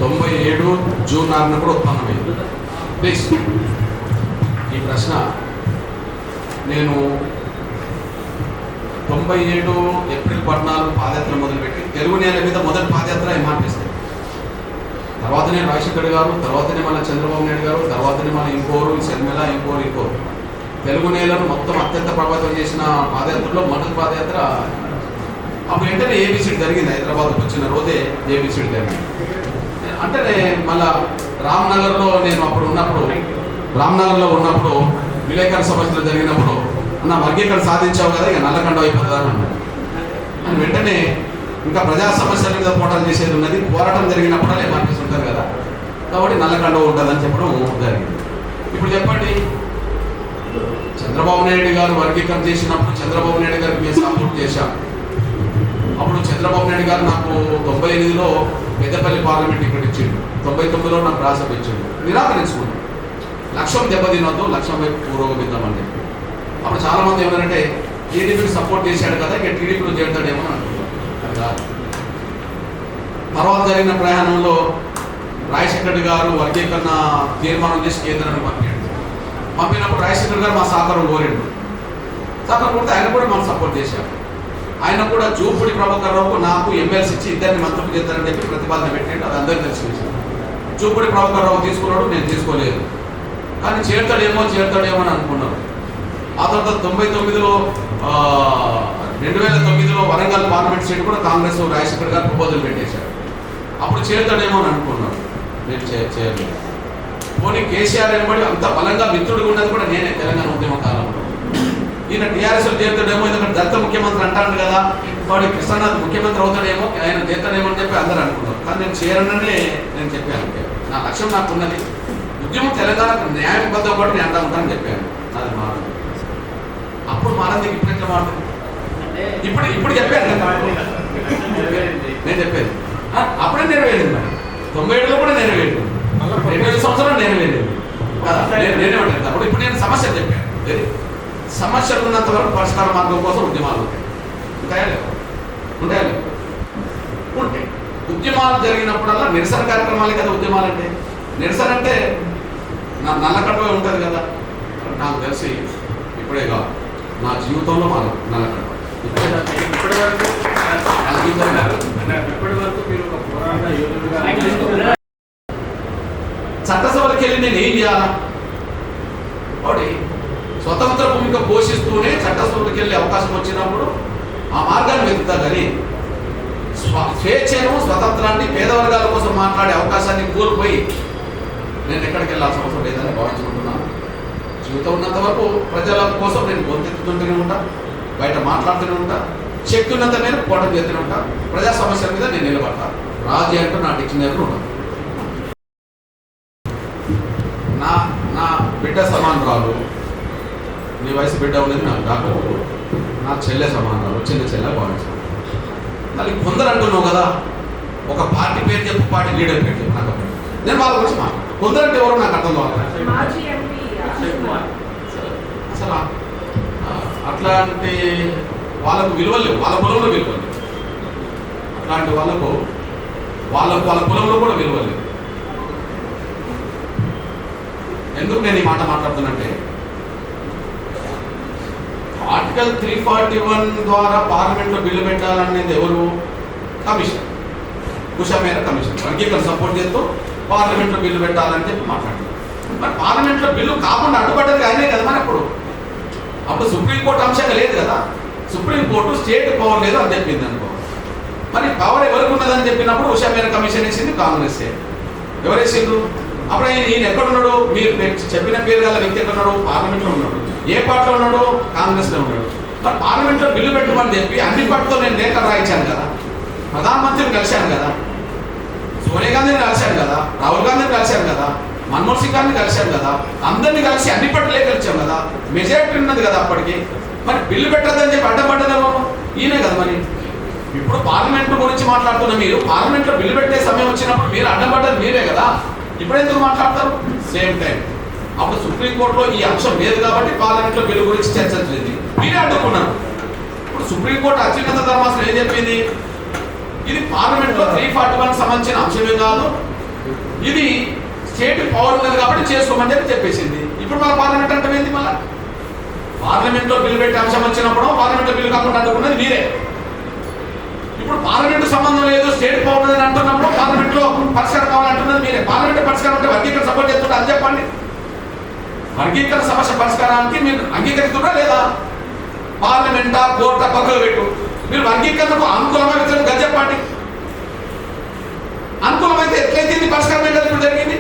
97 June 6న కూడా ఉత్పన్నమైంది. Please ఈ ప్రశ్న నేను 97 ఏప్రిల్ 14 పాదయాత్ర మొదలుపెట్టి తెలుగు నేల మీద మొదటి పాదయాత్ర ఎంఆర్పిస్తే, తర్వాతనే రాజశేఖర్ గారు, తర్వాతనే మన చంద్రబాబు నాయుడు గారు, తర్వాతనే మన ఇంకోరు శర్మిల, ఇంకోరు తెలుగు నేలను మొత్తం అత్యంత ప్రభావితం చేసిన పాదయాత్రలో మొదటి పాదయాత్ర. అప్పుడు వెంటనే ఏబిసిడి జరిగింది. హైదరాబాద్కి వచ్చిన రోజే ఏబిసిడి జరిగింది. అంటే మళ్ళా రామ్నగర్లో నేను అప్పుడు ఉన్నప్పుడు, రామ్నగర్లో ఉన్నప్పుడు విలేకరుల సమస్యలు జరిగినప్పుడు అన్న వర్గీకరణ సాధించావు కదా, ఇక నల్లకండ అయిపోతుందా అన్నాడు. అని వెంటనే ఇంకా ప్రజా సమస్యల మీద పోరాటం చేసేది ఉన్నది, పోరాటం జరిగినప్పుడు ఏమనిపిస్తూ ఉంటారు కదా, కాబట్టి నల్లకండ ఉంటుందని చెప్పడం జరిగింది. ఇప్పుడు చెప్పండి, చంద్రబాబు నాయుడు గారు వర్గీకరణ చేసినప్పుడు చంద్రబాబు నాయుడు గారికి మేము సపోర్ట్ చేశాం. అప్పుడు చంద్రబాబు నాయుడు గారు నాకు 98లో పెద్దపల్లి పార్లమెంట్ టికెట్ ఇచ్చిండు, 99లో నాకు రాజ్యసభ ఇచ్చిండు. నిరాకరించుకున్నాను. లక్ష్యం దెబ్బతినొద్దు, లక్ష్యం వైపు పురోగమిద్దామని చెప్పి. అప్పుడు చాలామంది ఏమన్నారంటే టీడీపీకి సపోర్ట్ చేశాడు కదా, ఇక టీడీపీలో చేరుతాడేమో అని అనుకున్నాను. తర్వాత జరిగిన ప్రయాణంలో రాజశేఖర్ గారు వర్గీకరణ తీర్మానం చేసి కేంద్రాన్ని పంపినప్పుడు రాజశేఖర్ గారు మా సహకారం కోరిండు. సహకారం కోరితే ఆయన కూడా మనం సపోర్ట్ చేశారు. ఆయన కూడా జూపూడి ప్రభాకర్ రావుకు నాకు ఎమ్మెల్సీ ఇచ్చి ఇద్దరిని మంత్రులు చేస్తారని చెప్పి ప్రతిపాదన పెట్టాడు. అది అందరికీ తెలిసిన విషయం. జూపూడి ప్రభాకర్ రావు తీసుకున్నాడు, నేను తీసుకోలేదు. కానీ చేరుతాడేమో అని అనుకున్నాను. ఆ తర్వాత 2009లో వరంగల్ పార్లమెంట్ సీట్ కూడా కాంగ్రెస్ రాజశేఖర్ గారు ప్రపోజల్ పెట్టేశారు. అప్పుడు చేరుతాడేమో అని అనుకున్నాను, నేను చేయలేదు. పోనీ కేసీఆర్ వెంబడి అంత బలంగా మిత్రుడిగా ఉన్నది కూడా నేనే తెలంగాణ ఉద్యమ కాలంలో. ఈయన టీఆర్ఎస్లో చేరుతాడేమో, ఎందుకంటే దళిత ముఖ్యమంత్రి అంటాడు కదా, వాడు కృష్ణనాథ్ ముఖ్యమంత్రి అవుతాడేమో, ఆయన చేస్తాడేమో అని చెప్పి అందరూ అనుకున్నారు. కానీ నేను చేరననే నేను చెప్పాను. నా లక్ష్యం నాకు ఉన్నది, ఉద్యమం తెలంగాణకు న్యాయబద్ధం కూడా నేను అంటా ఉంటానని చెప్పాను. నాది మారదు. అప్పుడు మారదు, ఇప్పుడు ఎట్లా మారుతుంది? ఇప్పుడు చెప్పాను నేను చెప్పేది. అప్పుడే నెరవేరింది. మరి 97లో కూడా నెరవేరింది, 2000 సంవత్సరాలు నెరవేరింది కదా, నేనే ఉంటాను. అప్పుడు ఇప్పుడు నేను సమస్యలు చెప్పాను. సమస్యలు ఉన్నంత వరకు పరిష్కార మార్గం కోసం ఉద్యమాలు ఉంటాయి. ఉంటాయా లేవు? ఉంటాయి. ఉద్యమాలు జరిగినప్పుడల్లా నిరసన కార్యక్రమాలే కదా ఉద్యమాలు అంటే. నిరసన అంటే నల్లకడవ ఉంటుంది కదా. నాకు తెలిసి ఇప్పుడే కాదు, నా జీవితంలో నల్లకడవ ఇప్పటి వరకు మీరు ఒక పోరాట యోధుడుగా చట్టసభలకు వెళ్ళి నేను ఏం చేయాలా? ఒకటి స్వతంత్ర భూమిక పోషిస్తూనే చట్టసభలకు వెళ్ళే అవకాశం వచ్చినప్పుడు ఆ మార్గాన్ని వెతుకుతా. కానీ స్వేచ్ఛను, స్వతంత్రాన్ని, పేదవర్గాల కోసం మాట్లాడే అవకాశాన్ని కోల్పోయి నేను ఎక్కడికి వెళ్ళాల్సిన అవసరం లేదని భావించుకుంటున్నాను. జీవితం ఉన్నంత వరకు ప్రజల కోసం నేను గొంతెత్తుతుంటూనే ఉంటా, బయట మాట్లాడుతూనే ఉంటా, శక్తి ఉన్నంత నేను పోవడం చేస్తూనే ఉంటా. ప్రజా సమస్యల మీద నేను నిలబడతాను. రాజీ అంటూ నా డిక్షనరీలో ఉంటాను. నా బిడ్డ సమానరాలు, నీ వయసు బిడ్డ ఉన్నది నాకు డాక్టర్, నా చెల్లె సమానరాలు, చిన్న చెల్లె భావించాను. మళ్ళీ కొందరు అంటున్నావు కదా, ఒక పార్టీ పేరు చెప్పు, పార్టీ లీడర్ పేరు చెప్పు. నాకు నేను వాళ్ళ గురించి మాట్లాడు. కొందరంటే ఎవరో నాకు అర్థం కావాలి. అసలు అట్లాంటి వాళ్ళకు విలువలు లేవు, వాళ్ళ కులంలో విలువలు లేవు. అట్లాంటి వాళ్ళ కులంలో కూడా విలువలు లేవు. ఎందుకు నేను ఈ మాట మాట్లాడుతున్నంటే, ఆర్టికల్ 341 ద్వారా పార్లమెంట్లో బిల్లు పెట్టాలనేది ఎవరు? కమిషన్, ఉషా మేర కమిషన్ వర్గీకరణ సపోర్ట్ చేస్తూ పార్లమెంట్లో బిల్లు పెట్టాలని చెప్పి మాట్లాడుతున్నారు. మరి పార్లమెంట్లో బిల్లు కాకుండా అడ్డుపడ్డది ఆయనే కదా. మరి అప్పుడు సుప్రీంకోర్టు అంశంగా లేదు కదా. సుప్రీంకోర్టు స్టేట్ పవర్ లేదు అని చెప్పింది అనుకో. మరి పవర్ ఎవరికి ఉన్నదని చెప్పినప్పుడు ఉషా మేర కమిషన్ వేసింది కాంగ్రెస్. ఎవరేసిండ్రు? అప్పుడు ఈయన ఎక్కడున్నాడు? మీరు చెప్పిన పేరు గల వ్యక్తి ఎక్కడున్నాడు? పార్లమెంట్లో ఉన్నాడు. ఏ పార్టీలో ఉన్నాడు? కాంగ్రెస్లో ఉన్నాడు. మరి పార్లమెంట్లో బిల్లు పెట్టమని చెప్పి అన్ని పార్టీతో నేను లేఖలు రాయించాను కదా, ప్రధానమంత్రిని కలిశాను కదా, సోనియా గాంధీని కలిశాను కదా, రాహుల్ గాంధీని కలిశాను కదా, మన్మోహన్ సింగ్ గారిని కలిశాను కదా, అందరినీ కలిసి అన్ని పార్టీలు కలిసాం కదా, మెజారిటీ ఉన్నది కదా అప్పటికి. మరి బిల్లు పెట్టద్దని చెప్పి అడ్డపడ్డదేమో ఈయనే కదా. మరి ఇప్పుడు పార్లమెంట్ గురించి మాట్లాడుతున్న మీరు పార్లమెంట్లో బిల్లు పెట్టే సమయం వచ్చినప్పుడు మీరు అడ్డపడ్డది మీరే కదా. ఇప్పుడు ఎందుకు మాట్లాడతారు? సేమ్ టైం అప్పుడు సుప్రీంకోర్టులో ఈ అంశం లేదు కాబట్టి పార్లమెంట్లో బిల్లు గురించి చర్చించలేదు, మీరే అడ్డుకున్నారు. ఇప్పుడు సుప్రీంకోర్టు అత్యున్నత ధర్మాసనం ఏం చెప్పింది? ఇది పార్లమెంట్లో 341 సంబంధించిన అంశమే కాదు, ఇది స్టేట్ పవర్ ఉన్నది కాబట్టి చేసుకోమని చెప్పేసింది. ఇప్పుడు మన పార్లమెంట్ అంటే ఏంది? మళ్ళీ పార్లమెంట్లో బిల్లు పెట్టే అంశం వచ్చినప్పుడు పార్లమెంట్లో బిల్లు కాకుండా అడ్డుకున్నది మీరే. ఇప్పుడు పార్లమెంట్ సంబంధం లేదు, స్టేట్ పవర్ ఉన్నది అంటున్నప్పుడు పార్లమెంట్లో పరిష్కారం కావాలంటున్నది మీరే. పార్లమెంట్ పరిష్కారం అంటే వర్గీకరణ సపోర్ట్ చేస్తుంటే అది చెప్పండి. వర్గీకరణ సమస్య పరిష్కారానికి మీరు అంగీకరిస్తున్నారా లేదా? పార్లమెంటా కోర్టా పక్కకు పెట్టు, మీరు వర్గీకరణకు అనుకూలమైన గది చెప్పండి. అనుకూలమైతే ఎట్లయితే పరిష్కారం ఏంటో ఇప్పుడు జరిగింది.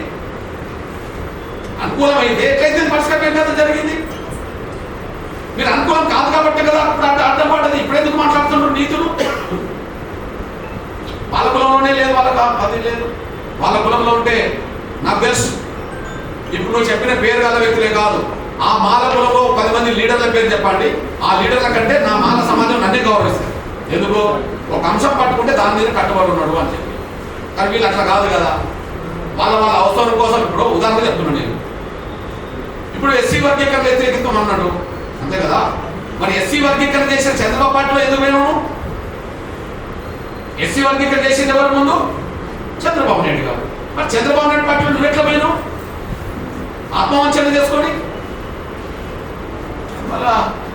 అనుకూలమైతే ఎట్లయితే పరిష్కారం ఏంటో జరిగింది. మీరు అనుకూలం కాదు కాబట్టి కదా ఇప్పుడు అడ్డం పడ్డది. ఇప్పుడు ఎందుకు మాట్లాడుతున్నారు నీతులు? వాళ్ళ కులంలోనే లేదు, వాళ్ళకి అది లేదు. వాళ్ళ కులంలో ఉంటే నాకు తెలుసు. ఇప్పుడు నువ్వు చెప్పిన పేరు గల వ్యక్తులే కాదు, ఆ మాల కులంలో 10 మంది లీడర్ల పేరు చెప్పండి. ఆ లీడర్ల కంటే నా మాల సమాజం నన్నే గౌరవిస్తుంది. ఎందుకు? ఒక అంశం పట్టుకుంటే దాని మీద కట్టుబడి ఉన్నాడు అని చెప్పి. కానీ వీళ్ళు అట్లా కాదు కదా. వాళ్ళ అవసరం కోసం ఇప్పుడు ఉదాహరణ చెప్తున్నాను నేను. ఇప్పుడు ఎస్సీ వర్గీకరణ వ్యతిరేకిస్తాం అన్నాడు, అంతే కదా. మరి ఎస్సీ వర్గీకరణ చేసిన చంద్రబాబు పార్టీలో ఎందుకు పోయినావు? ఎస్సీ వర్గీకరణ చేసింది ఎవరు ముందు? చంద్రబాబు నాయుడు గారు. మరి చంద్రబాబు నాయుడు పార్టీలో నువ్వు ఎట్లా పోయినావు? ఆత్మవంచన చేసుకొని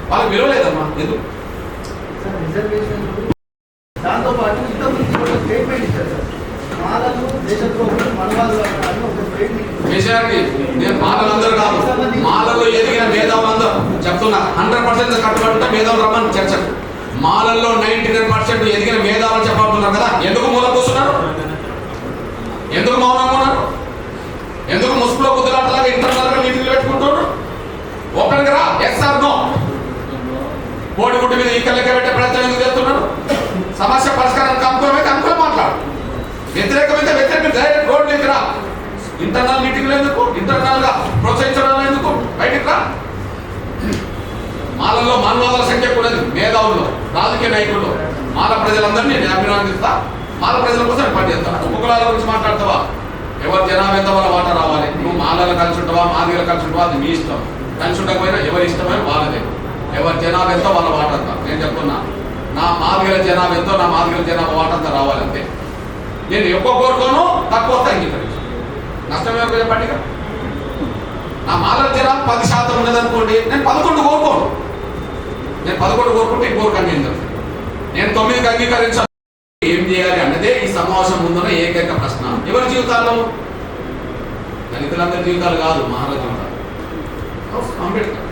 వాళ్ళకి విలువలేదమ్మా. ఎందుకు? దాంతో పాటు స్టేట్మెంట్ ఇచ్చారు సార్, మాలలు దేశద్రోహులు మనవాళ్ళు విషయానికి నేను మాలలందరూ కాదు, మాలల్లో ఎదిగిన మేధావులందరూ చెప్తున్నా 100% కట్టుబడి మేధావులు రమ్మని చర్చకు. మాలల్లో 99% ఎదిగిన మేధావులు చెప్పబడుతున్నారు కదా. ఎందుకు మూల కూర్చున్నారు? ఎందుకు మౌనంగా ఉన్నారు? ఎందుకు ముసుగులో కుదిరాటలాగా ఇంటర్నల్గా మీటింగ్లు పెట్టుకుంటున్నారు? ఓపెన్ గా ఎస్ ఆర్ నో. కోడిగుడ్డు మీద ఈక లెక్క పెట్టే ప్రయత్నం ఎందుకు చేస్తున్నారు? సమస్య పరిష్కారానికి అనుకూలమైతే అనుకూలం మాట్లాడు, వ్యతిరేకమైతే వ్యతిరేక డైరెక్ట్ రోడ్ మీద రా. ఇంటర్నల్ మీటింగ్లు ఎందుకు? ఇంటర్నల్ గా ప్రోత్సహించడం ఎందుకు? బయటికి రా. మాలల్లో మానవాదాల సంఖ్య కూడా మేధావుల్లో రాజకీయ నాయకుల్లో మాల ప్రజలందరినీ నేను అభినందిస్తా. మాల ప్రజల కోసం పనిచేస్తాను. ఉపకులాల గురించి మాట్లాడతావా? ఎవరు జనాభా ఎంత వాళ్ళ వాట రావాలి. నువ్వు మాలలో కలిసి ఉంటావా, మాదిగలు కలిసి ఉంటావా, అది మీ ఇష్టం. కలిసి ఉండకపోయినా ఎవరి ఇష్టమైన వాళ్ళదే. ఎవరి జనాభా ఎంతో వాళ్ళ వాట అంతా. నేను చెప్తున్నా, నా మాదిగల జనాభా ఎంతో నా మాదిగల జనాభా వాట అంతా రావాలంతే. నేను ఎక్కువ కోరుకోను, తక్కువ అంగీకరించు. నష్టమే చెప్పండి. నా మాలల జనాభా 10% ఉన్నదనుకోండి, నేను 11 కోరుకోను. నేను 11 కోరుకుంటే ఇంకొకరికి అంగీకరించాను. నేను 9కి అంగీకరించాను. ఏం చేయాలి అన్నదే ఈ సమావేశం ముందున్న ఏకైక ప్రశ్న. ఎవరి జీవితాల్లో? దళితులందరి జీవితాలు కాదు, మహారాజు జీవితాలు. అంబేద్కర్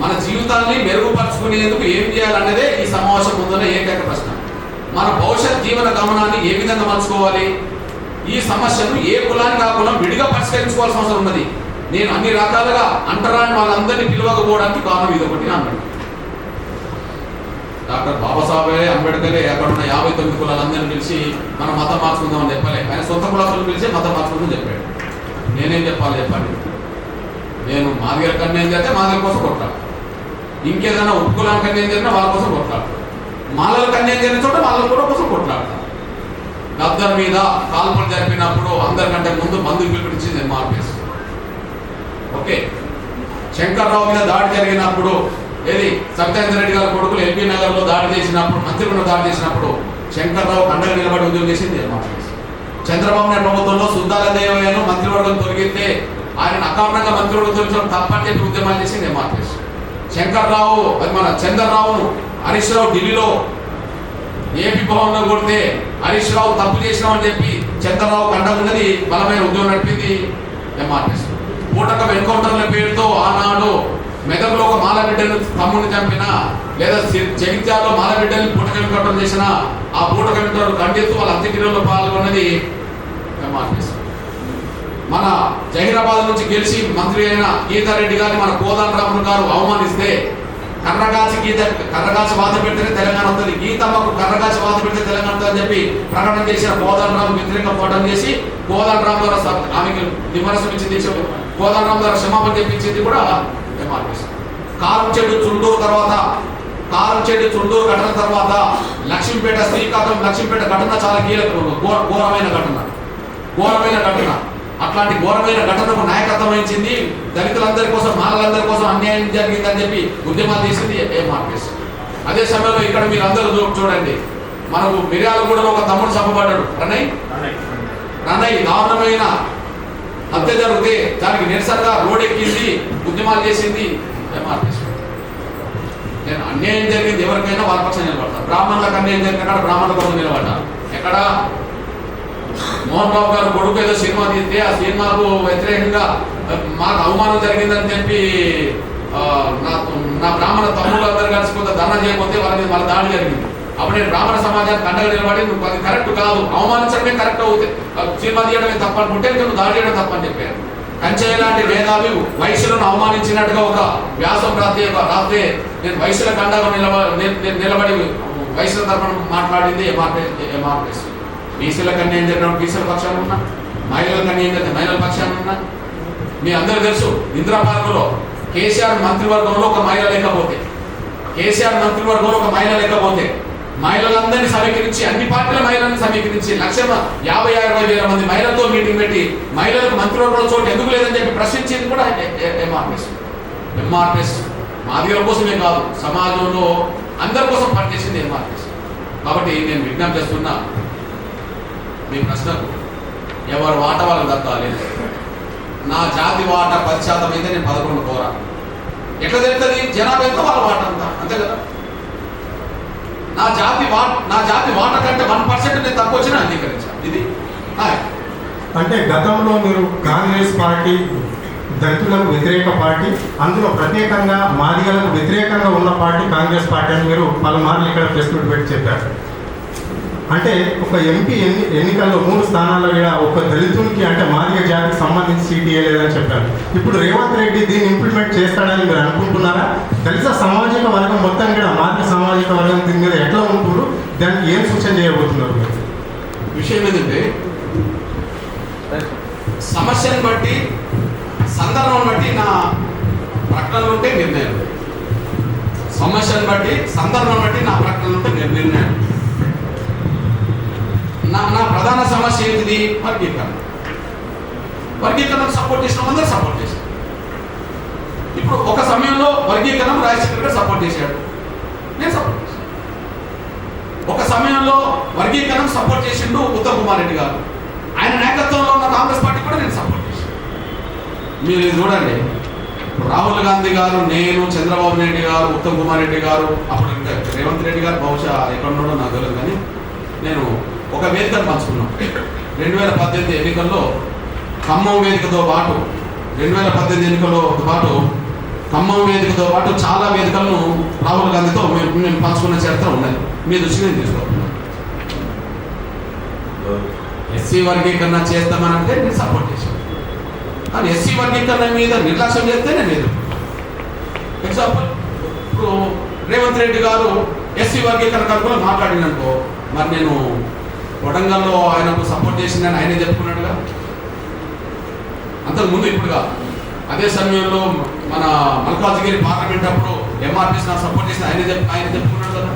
మన జీవితాన్ని మెరుగుపరుచుకునేందుకు ఏం చేయాలన్నదే ఈ సమావేశం ముందున్న ఏకైక ప్రశ్న. మన భవిష్యత్ జీవన గమనాన్ని ఏ విధంగా మలుచుకోవాలి? ఈ సమస్యను ఏ కులానికి ఆ కులం విడిగా పరిష్కరించుకోవాల్సిన అవసరం ఉన్నది. నేను అన్ని రకాలుగా అంటరాని వాళ్ళందరినీ పిలవకపోవడానికి కారణం ఇదొకటి అన్నాడు. డాక్టర్ బాబాసాహెబ్ అంబేద్కర్ అక్కడున్న 59 కులాలందరినీ పిలిచి మనం మతం మార్చుకుందామని చెప్పలే. ఆయన సొంత కులాలను పిలిచి మతం మార్చుకుందామని చెప్పాడు. నేనేం చెప్పాలి చెప్పండి? నేను మాదిగల కన్యాయం చేస్తే మాదిగల కోసం కొట్లాడు, ఇంకేదైనా ఉపకులానికి కన్యాయం చేసినా వాళ్ళ కోసం కొట్లాడు, మాలల కన్యాయం చేసిన చోట వాళ్ళ కూడా కోసం కొట్లాడతాను. గద్దర్ మీద కాల్పులు జరిపినప్పుడు అందరికంటే ముందు మందుకు పిలిపించింది ఎంఆర్పిఎస్. ఓకే, శంకర్రావు మీద దాడి జరిగినప్పుడు ఏది సత్యేంద్ర రెడ్డి గారి కొడుకులు ఎల్బీ నగర్లో దాడి చేసినప్పుడు, మంత్రిగుండ దాడి చేసినప్పుడు శంకర్రావు అండగా నిలబడి ఉద్యోగం చేసింది ఎంఆర్పిఎస్. చంద్రబాబు నాయుడు ప్రభుత్వంలో సుద్దాల దేవయ్యను మంత్రివర్గం తొలగితే ఆయన అకారణంగా మంత్రివర్గం తొలగించడం తప్పని చెప్పి ఉద్యమాలు చేసింది ఎంఆర్పిఎస్. శంకర్రావు మన చంద్రరావును హరీష్ రావు ఢిల్లీలో ఏపీ భవన్లో కొడితే హరీష్ రావు తప్పు చేసినామని చెప్పి చంద్రరావు కండగున్నది బలమైన ఉద్యోగం నడిపింది ఎంఆర్పిఎస్. పూటకం ఎన్కౌంటర్ల పేరుతో ఆనాడు మెదక్లో ఒక మాలబిడ్డను తమ్ముడిని చంపిన, లేదా జగిత్యాలలో మాలబిడ్డని పూటకం ఎన్కౌంటర్ చేసిన ఆ పూటకం ఎన్కౌంటర్ ఖండిస్తూ వాళ్ళ అంత్యక్రియలో పాల్గొన్నది ఎంఆర్పిఎస్. మన జహీరాబాద్ నుంచి గెలిచి మంత్రి అయిన గీతారెడ్డి గారిని మన కోదండరాములు గారు అవమానిస్తే కర్రగాచి వాత పెడితేనే తెలంగాణ వస్తుంది, గీతమ్మకు కర్రగాచి వాత పెడితే తెలంగాణ వస్తుంది అని చెప్పి ప్రకటన చేసిన కోదండరాము వ్యతిరేకంగా పోవడం చేసి కోదండరాము ద్వారా ఆమెకి విమర్శనం ఇచ్చింది, కోదండరాము ద్వారా క్షమాపణ చెప్పించింది కూడా ఎంఆర్పిఎస్. కారంచెడు చుండూరు ఘటన తర్వాత లక్ష్మీపేట శ్రీకాకుళం లక్ష్మీపేట ఘటన చాలా కీలకం, ఘోరమైన ఘటన. అట్లాంటి ఘోరమైన ఘటనకు నాయకత్వం వహించింది. దళితులందరి కోసం, మాలలందరి కోసం అన్యాయం జరిగిందని చెప్పి ఉద్యమాలు తీసింది ఎంఆర్పిఎస్. అదే సమయంలో ఇక్కడ మీరు అందరూ చూడండి, మనకు మిర్యాలగూడలో ఒక తమ్ముడు చంపబడ్డాడు. ప్రణయ్ దారుణమైన హత్య జరిగితే దానికి నిరసనగా రోడ్ ఎక్కింది, ఉద్యమాలు చేసింది ఎంఆర్పిఎస్. నేను అన్యాయం జరిగింది ఎవరికైనా వాళ్ళ పక్షం నిలబడతారు. బ్రాహ్మణులకు అన్యాయం జరిగిన బ్రాహ్మణుల కోసం నిలబడ్డారు. ఎక్కడ మోహన్ బాబు గారు కొడుకు ఏదో సినిమా తీస్తే ఆ సినిమాకు వ్యతిరేకంగా మాకు అవమానం జరిగిందని చెప్పి నా బ్రాహ్మణ తమ్ముళ్ళు అందరూ కలిసి కొంత ధర్నా చేయకపోతే వాళ్ళ మీద మళ్ళీ దాడి జరిగింది. అప్పుడు నేను బ్రాహ్మణ సమాజానికి అండగా నిలబడి నువ్వు అది కరెక్ట్ కాదు, అవమానించడమే కరెక్ట్ అవుతుంది, సినిమా తీయడమే తప్ప అనుకుంటే నువ్వు దాడి చేయడం తప్పని చెప్పారు. కంచె లాంటి మేధావి వయసులను అవమానించినట్టుగా ఒక వ్యాసం రాస్తే నేను వయసులకు అండగా నిలబడి వయసుల తరఫున మాట్లాడింది ఎంఆర్పిఎస్. బీసీలకు అన్యాయం జరిగిన బీసీల పక్షాన ఉన్నా, మహిళలకు అన్యాయం జరిగిన మహిళల పక్షాన ఉన్నా. మీ అందరూ తెలుసు, ఇందిరా పార్కులో కేసీఆర్ మంత్రివర్గంలో ఒక మహిళ లేకపోతే, మహిళలందరినీ సమీకరించి, అన్ని పార్టీల మహిళలను సమీకరించి 1,56,000 మంది మహిళలతో మీటింగ్ పెట్టి మహిళలకు మంత్రివర్గంలో చోటు ఎందుకు లేదని చెప్పి ప్రశ్నించింది కూడా ఎంఆర్పిఎస్. మాదిగల కోసమే కాదు, సమాజంలో అందరి కోసం పనిచేసింది ఎంఆర్పిఎస్. కాబట్టి నేను విజ్ఞప్తి చేస్తున్నా, మీ ప్రశ్నకు ఎవరు వాటా వాళ్ళకి దక్కాలి. నా జాతి వాటా 10% అయితే నేను 11 కోరా. ఎట్లా తెలుస్తుంది? జనాభా ఎంత వాళ్ళ వాటా అంతా, అంతే కదా. నా జాతి వాటా కంటే 1% నేను తక్కువ వచ్చినా అంగీకరించాను. ఇది అంటే గతంలో మీరు కాంగ్రెస్ పార్టీ దళితులకు వ్యతిరేక పార్టీ, అందులో ప్రత్యేకంగా మాదిగలకు వ్యతిరేకంగా ఉన్న పార్టీ కాంగ్రెస్ పార్టీ అని మీరు పలుమార్లు ఇక్కడ ప్రెస్ మీట్ పెట్టి చెప్పారు. అంటే ఒక ఎంపీ ఎన్నికల్లో 3 స్థానాల్లో కూడా ఒక దళితుడికి అంటే మాదిగ జాతికి సంబంధించి సీట్ ఇవ్వలేదని చెప్పారు. ఇప్పుడు రేవంత్ రెడ్డి దీన్ని ఇంప్లిమెంట్ చేస్తాడని మీరు అనుకుంటున్నారా? దళిత సామాజిక వర్గం మొత్తం కూడా మాదిగ సామాజిక వర్గం దీని మీద ఎట్లా ఉంటున్నారు, దానికి ఏం సూచన చేయబోతున్నారు? విషయం ఏంటంటే, సమస్యను బట్టి సందర్భం బట్టి నా ప్రకటనలు ఉంటే నిర్ణయం, సమస్యను బట్టి సందర్భం బట్టి నా ప్రకటనలు ఉంటే నిర్ణయం. నా ప్రధాన సమస్య ఏంటిది? వర్గీకరణ సపోర్ట్ చేసిన అందరూ సపోర్ట్ చేశారు. ఇప్పుడు ఒక సమయంలో వర్గీకరణ రాజశేఖర్ గారు సపోర్ట్ చేశాడు, నేను సపోర్ట్ చేశాను. ఒక సమయంలో వర్గీకరణ సపోర్ట్ చేసిండు ఉత్తమ్ కుమార్ రెడ్డి గారు, ఆయన నాయకత్వంలో ఉన్న కాంగ్రెస్ పార్టీ కూడా నేను సపోర్ట్ చేశాను. మీరు ఇది చూడండి, రాహుల్ గాంధీ గారు, నేను, చంద్రబాబు నాయుడు గారు, ఉత్తమ్ కుమార్ రెడ్డి గారు, అప్పుడు ఇంకా రేవంత్ రెడ్డి గారు బహుశా ఎక్కడున్నాడో నాకు తెలియదు, కానీ నేను ఒక వేదికను పంచుకున్నాం. 2018 ఎన్నికల్లో ఖమ్మం వేదికతో పాటు 2018 ఎన్నికల్లో పాటు ఖమ్మం వేదికతో పాటు చాలా వేదికలను రాహుల్ గాంధీతో మేము పంచుకున్న చరిత్ర ఉన్నది. మీ దృష్టి నేను తీసుకోవాలి. ఎస్సీ వర్గీకరణ చేస్తామనంటే నేను సపోర్ట్ చేశాను, కానీ ఎస్సీ వర్గీకరణ మీద నిర్లక్ష్యం చేస్తే నేను ఎదుర్కొన్నాను. ఎగ్జాంపుల్, ఇప్పుడు రేవంత్ రెడ్డి గారు ఎస్సీ వర్గీకరణ కనుక మాట్లాడిననుకో, మరి నేను వరంగల్లో ఆయనకు సపోర్ట్ చేసిందని ఆయనే చెప్పుకున్నాడుగా. అంతకుముందు ఇప్పుడుగా అదే సమయంలో మన మల్కాజ్గిరి పార్లమెంట్ అప్పుడు ఎంఆర్పిఎస్ నాకు సపోర్ట్ చేసిన ఆయన చెప్పుకున్నాడు కదా.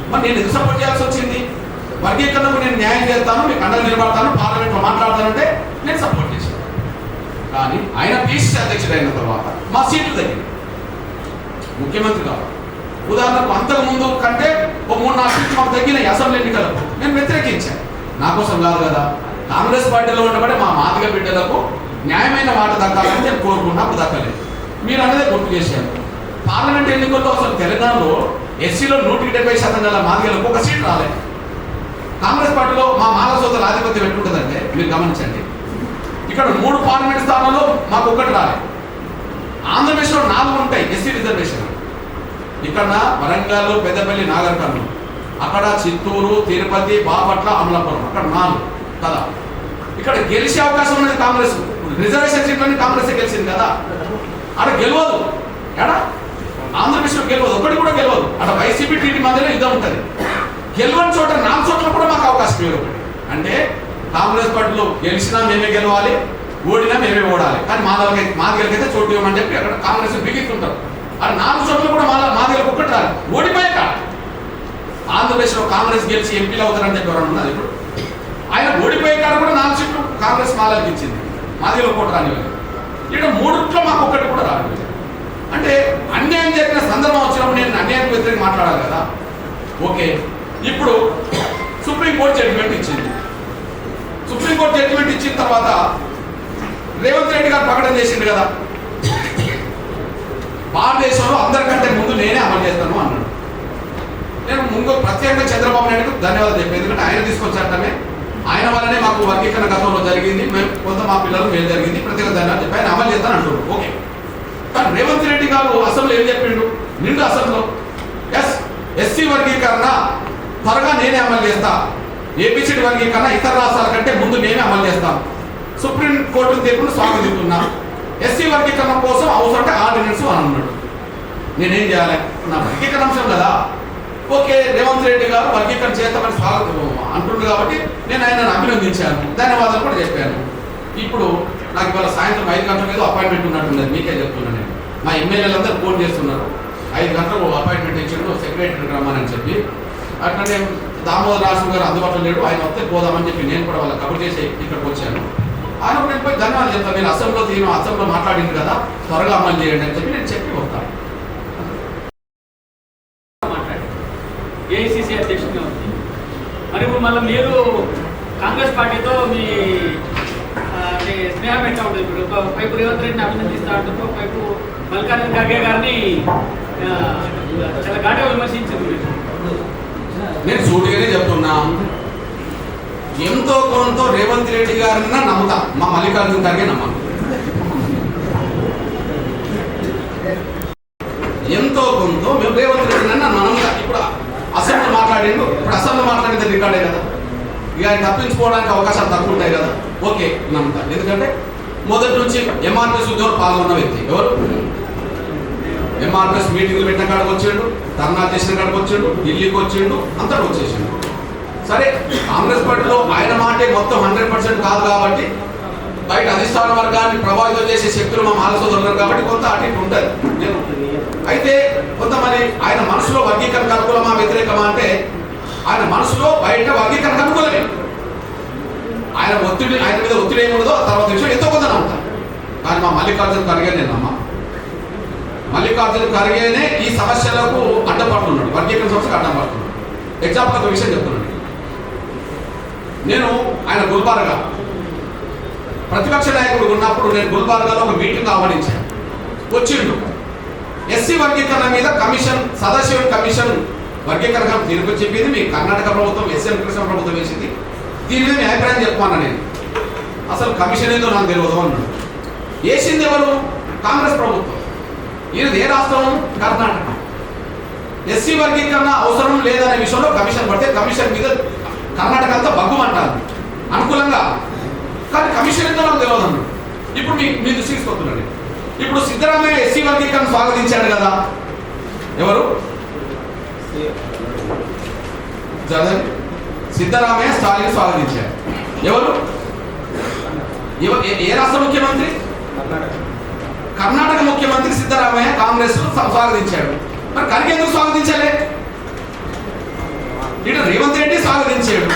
మరి నేను ఎందుకు సపోర్ట్ చేయాల్సి వచ్చింది? వర్గీకరణకు నేను న్యాయం చేస్తాను, మీకు అండగా నిలబడతాను, పార్లమెంట్లో మాట్లాడతానంటే నేను సపోర్ట్ చేశాను. కానీ ఆయన పిసిసి అధ్యక్షుడు అయిన తర్వాత మా సీట్లు తగ్గింది, ముఖ్యమంత్రి కాదు. ఉదాహరణకు అంతకుముందు కంటే ఒక 3-4 సీట్లు మాకు తగ్గినాయి అసెంబ్లీ ఎన్నికలకు. నేను వ్యతిరేకించాను, నా కోసం కాదు కదా. కాంగ్రెస్ పార్టీలో ఉండబడే మా మాదిగ బిడ్డలకు న్యాయమైన మాట దక్కాలని నేను కోరుకున్నా, నాకు దక్కలేదు. మీరు అన్నదే గుర్తు చేశాను. పార్లమెంట్ ఎన్నికల్లో అసలు తెలంగాణలో ఎస్సీలో 170% గల మాదిగలకు ఒక సీట్ రాలేదు. కాంగ్రెస్ పార్టీలో మా మాల సోదరుల ఆధిపత్యం ఎట్లుంటుందంటే మీరు గమనించండి, ఇక్కడ 3 పార్లమెంట్ స్థానాల్లో మాకు ఒకటి రాలేదు. ఆంధ్రప్రదేశ్లో 4 ఉంటాయి ఎస్సీ రిజర్వేషన్. ఇక్కడ వరంగల్, పెద్దపల్లి, నాగర్ కర్నూలు, అక్కడ చిత్తూరు, తిరుపతి, బాపట్ల, అమలాపురం, అక్కడ 4 కదా. ఇక్కడ గెలిచే అవకాశం ఉన్నది కాంగ్రెస్. రిజర్వేషన్ సీట్లని కాంగ్రెస్ గెలిచింది కదా, అక్కడ గెలవదు. ఎడా ఆంధ్రప్రదేశ్లో గెలవదు, ఒకటి కూడా గెలవదు. అక్కడ వైసీపీ టీడీ మధ్యలో ఇదే ఉంటుంది. గెలవని చోట 4 చోట్ల కూడా మాకు అవకాశం లేదు. అంటే కాంగ్రెస్ పార్టీలో గెలిచినా మేమే గెలవాలి, ఓడినా మేమే ఓడాలి. కానీ మాదిగలకైతే చోటు ఇవ్వమని చెప్పి అక్కడ కాంగ్రెస్ బిగిస్తుంటారు. అది 4 చోట్ల కూడా మాదిగలకు ఒక్కటి రాలి, ఓడిపోయాక ఆంధ్రప్రదేశ్లో కాంగ్రెస్ గెలిచి ఎంపీలు అవుతారని చెప్పి ఎవరన్నా ఉన్నది. ఇప్పుడు ఆయన ఓడిపోయే కాడ కూడా 4 సీట్లు కాంగ్రెస్ మాలకి ఇచ్చింది, మాదిగలకు ఒకటి రానివ్వలేదు. ఇక్కడ 3 మాకు ఒక్కటి కూడా రానివ్వలేదు. అంటే అన్యాయం జరిగిన సందర్భం వచ్చినప్పుడు నేను అన్యాయానికి వ్యతిరేకంగా మాట్లాడాలి కదా. ఓకే, ఇప్పుడు సుప్రీంకోర్టు జడ్జిమెంట్ ఇచ్చింది, సుప్రీంకోర్టు జడ్జిమెంట్ ఇచ్చిన తర్వాత రేవంత్ రెడ్డి గారు ప్రకటన చేసిండు కదా, భారతదేశంలో అందరికంటే ముందు నేనే అమలు చేస్తాను అన్నాడు. నేను ముందు ప్రత్యేకంగా చంద్రబాబు నాయుడుకు ధన్యవాదాలు చెప్పాను. ఎందుకంటే ఆయన తీసుకొచ్చాటమే, ఆయన వల్లనే మాకు వర్గీకరణ గతంలో జరిగింది, మేము కొంత మా పిల్లలు మేలు జరిగింది, ప్రత్యేక ధన్యవాదాలు చెప్పి ఆయన అమలు చేస్తాను అంటున్నారు. ఓకే, కానీ రేవంత్ రెడ్డి గారు అసెంబ్లీలో ఏం చెప్పిండు? నిండు అసెంబ్లీలో ఎస్సీ వర్గీకరణ త్వరగా నేనే అమలు చేస్తా, ఏబిసిడి వర్గీకరణ ఇతర రాష్ట్రాల కంటే ముందు నేనే అమలు చేస్తాను, సుప్రీం కోర్టు తీర్పును స్వాగతిస్తున్నా, ఎస్సీ వర్గీకరణ కోసం అవసరం ఆర్డినెన్స్ అని అన్నాడు. నేనేం చేయాలి? నా వర్గీకరణ అంశం కదా. ఓకే, రేవంత్ రెడ్డి గారు వర్గీకరణ చేస్తామని స్వాగతం అంటుండ్రు కాబట్టి నేను ఆయనను అభినందించాను, ధన్యవాదాలు కూడా చెప్పాను. ఇప్పుడు నాకు ఇవాళ సాయంత్రం 5 గంటల మీద అపాయింట్మెంట్ ఉన్నట్టున్నది, మీకే చెప్తున్నాను నేను. మా ఎమ్మెల్యేలందరూ ఫోన్ చేస్తున్నారు, 5 గంటలకు అపాయింట్మెంట్ ఇచ్చిండు సెక్రటరీ రమ్మని చెప్పి. అట్లనే దామోదర్ రాజు గారు అందుబాటులో లేడు, ఆయన వస్తే పోదామని చెప్పి నేను కూడా వాళ్ళకి కబుర్ చేసి ఇక్కడికి వచ్చాను. ఆయన నేను పోయి ధన్యవాదాలు చెప్తాను, నేను అసెంబ్లీలో మాట్లాడింది కదా, త్వరగా అమలు చేయండి అని చెప్పి నేను చెప్పి వస్తాను. ఏఐసిసి అధ్యక్షుడిగా ఉంది. మరి ఇప్పుడు మళ్ళీ మీరు కాంగ్రెస్ పార్టీతో మీ స్నేహం ఎట్లా ఉంటుంది? ఇప్పుడు ఒకవైపు రేవంత్ రెడ్డిని అభినందిస్తూ ఉంటుంది, ఒకవైపు మల్లికార్జున ఖర్గే గారిని చాలా ఘాటుగా విమర్శించింది. నేను సూటిగానే చెప్తున్నా, ఎంతో కొంత రేవంత్ రెడ్డి గారిని నమ్ముతా, మా మల్లికార్జున ఖర్గే నమ్మను. ఎంతో కొంత మేము రేవంత్ రెడ్డి నమ్ముతా. ఇప్పుడు అసెంబ్లీ మాట్లాడిండు, ఇప్పుడు అసెంబ్లీ మాట్లాడింది రికార్డే కదా, ఇక ఆయన తప్పించుకోవడానికి అవకాశాలు తక్కువ ఉంటాయి కదా. ఓకే, నమ్ముతా. ఎందుకంటే మొదటి నుంచి ఎంఆర్పిఎస్ ఉద్యోగం పాల్గొన్న వ్యక్తి. ఎవరు? ఎంఆర్పిఎస్ మీటింగ్లు పెట్టిన కాడికి వచ్చిండు, ధర్నా చేసిన కాడికి వచ్చిండు, ఢిల్లీకి వచ్చిండు, అంతటా వచ్చేసిండు. సరే, కాంగ్రెస్ పార్టీలో ఆయన మాటే మొత్తం 100% కాదు కాబట్టి బయట అధిష్టాన వర్గాన్ని ప్రభావితం చేసే శక్తులు మా మాలసోదరులు కాబట్టి కొంత అటు ఇటు ఉంటుంది. నేను అయితే కొంతమంది ఆయన మనసులో వర్గీకరణ అనుకూలమా వ్యతిరేకమా అంటే ఆయన మనసులో బయట వర్గీకరణ అనుకూలమే. ఆయన మీద ఒత్తిడి ఏముండదో తర్వాత విషయం ఎంతో కొంత నమ్ముతాను. కానీ మా మల్లికార్జున ఖర్గే నేను నమ్మ. మల్లికార్జున ఖర్గేనే ఈ సమస్యలకు అడ్డపడుతున్నాడు, వర్గీకరణ సమస్యకు అడ్డపడుతున్నాడు. ఎగ్జాంపుల్ ఒక విషయం చెప్తున్నాను. నేను ఆయన గుల్బార్గా ప్రతిపక్ష నాయకుడు ఉన్నప్పుడు నేను గుల్బార్గాలో ఒక మీటింగ్ ఆహ్వానించాను. వచ్చిండు, ఎస్సీ వర్గీకరణ మీద కమిషన్, సదాశివ కమిషన్ వర్గీకరణ తీర్పు చెప్పింది, మీ కర్ణాటక ప్రభుత్వం ఎస్సీ కృష్ణ ప్రభుత్వం వేసింది, దీని మీద మీ అభిప్రాయం చెప్పమన్నా. నేను అసలు కమిషన్ ఏదో నాకు తెలియదు అన్నాడు. వేసింది ఎవరు? కాంగ్రెస్ ప్రభుత్వం. ఈయనది ఏ రాష్ట్రం? కర్ణాటక. ఎస్సీ వర్గీకరణ అవసరం లేదనే విషయంలో కమిషన్ పడితే కమిషన్ మీద కర్ణాటక అంతా బగ్గుమంటారు అనుకూలంగా, కానీ కమిషన్ ఏదో నాకు తెలియదు అన్నాడు. ఇప్పుడు మీ దృష్టికి తీసుకొస్తున్నాడు. ఇప్పుడు సిద్ధరామయ్య ఎస్సీ వర్గీకరణ స్వాగతించాడు కదా, ఎవరు? సిద్ధరామయ్య స్టాలిన్ స్వాగతించాడు. ఎవరు? ఏ రాష్ట్ర ముఖ్యమంత్రి? కర్ణాటక ముఖ్యమంత్రి సిద్ధరామయ్య కాంగ్రెస్ స్వాగతించాడు. మరి ఖర్గే ఎందుకు స్వాగతించాలి? ఇటు రేవంత్ రెడ్డి స్వాగతించాడు.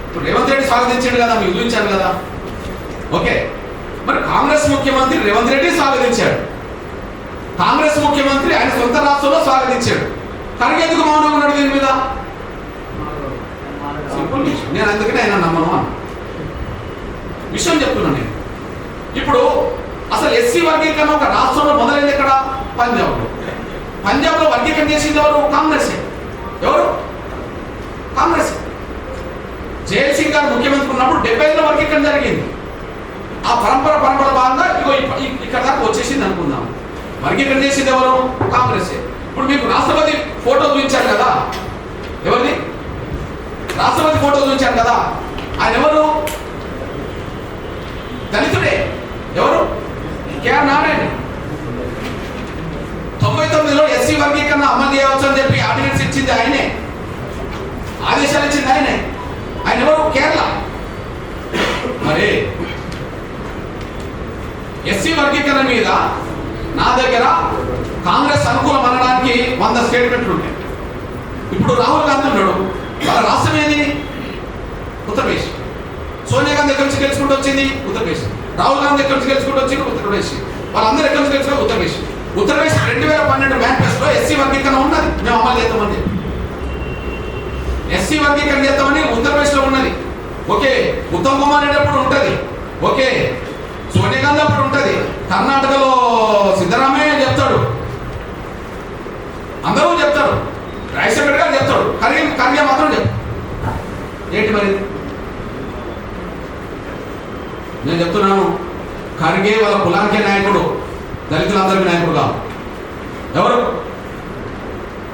ఇప్పుడు రేవంత్ రెడ్డి స్వాగతించాడు కదా, మీకు ఊహించాను కదా. ఓకే, మరి కాంగ్రెస్ ముఖ్యమంత్రి రేవంత్ రెడ్డి స్వాగతించాడు, కాంగ్రెస్ ముఖ్యమంత్రి ఆయన సొంత రాష్ట్రంలో స్వాగతించాడు. ఖర్గే ఎందుకు మౌనంగా ఉన్నాడు దీని మీద? సింపుల్ విషయం. నేను అందుకనే ఆయన నమ్మను అన్న విషయం చెప్తున్నాను నేను. ఇప్పుడు అసలు ఎస్సీ వర్గీకరణ ఒక రాష్ట్రంలో మొదలైంది ఎక్కడ? పంజాబ్లో. పంజాబ్లో వర్గీకరణ చేసింది ఎవరు? కాంగ్రెస్. ఎవరు? కాంగ్రెస్. జైల్ సింగ్ గారు ముఖ్యమంత్రి ఉన్నప్పుడు 70లో వర్గీకరణ జరిగింది. ఆ పరంపర భాగంగా ఇగో ఇక్కడ దాకా వచ్చేసింది అనుకుందాం. వర్గీకరణ చేసింది ఎవరు? కాంగ్రెస్. ఇప్పుడు మీకు రాష్ట్రపతి ఫోటో చూపించారు కదా, ఎవరిది? రాష్ట్రపతి ఫోటో చూపించారు కదా, ఆయన ఎవరు? దళితుడే. ఎవరు? కేఆర్ నారాయణ. 99లో ఎస్సీ వర్గీకరణ అమలు చేయవచ్చు అని చెప్పి ఆర్డినెన్స్ ఇచ్చింది ఆయనే, ఆదేశాలు ఇచ్చింది ఆయనే. ఆయన ఎవరు? కేరళ. మరి ఎస్సీ వర్గీకరణ మీద నా దగ్గర కాంగ్రెస్ అనుకూలం అనడానికి 100 స్టేట్మెంట్లు ఉంటాయి. ఇప్పుడు రాహుల్ గాంధీ ఉన్నాడు, వాళ్ళ రాష్ట్రం ఏది? ఉత్తరప్రదేశ్. సోనియా గాంధీ ఎక్కడి నుంచి గెలుచుకుంటూ వచ్చింది? ఉత్తరప్రదేశ్. రాహుల్ గాంధీ ఎక్కడి నుంచి గెలుచుకుంటూ వచ్చింది? ఉత్తరప్రదేశ్. వాళ్ళందరూ ఎక్కడి నుంచి గెలుచుకుంటారు? ఉత్తరప్రదేశ్. ఉత్తరప్రదేశ్ 2012 మేనిఫెస్టోలో ఎస్సీ వర్గీకరణ ఉన్నది, మేము అమలు చేస్తామని. ఎస్సీ వర్గీకరణ చేస్తామని ఉత్తరప్రదేశ్లో ఉన్నది. ఓకే, ఉత్తమ్ కుమార్ రెడ్డి అప్పుడు ఉంటుంది, ఓకే, సోనియా గాంధీ అప్పుడు ఉంటుంది, కర్ణాటకలో సిద్ధరామయ్య చెప్తాడు, అందరూ చెప్తారు, రాజశేఖర్ గారు చెప్తాడు, ఖర్గే మాత్రం చెప్తాడు. ఏంటి మరి నేను చెప్తున్నాను, ఖర్గే వాళ్ళ కులానికే నాయకుడు, దళితులందరికీ నాయకుడు కాదు. ఎవరు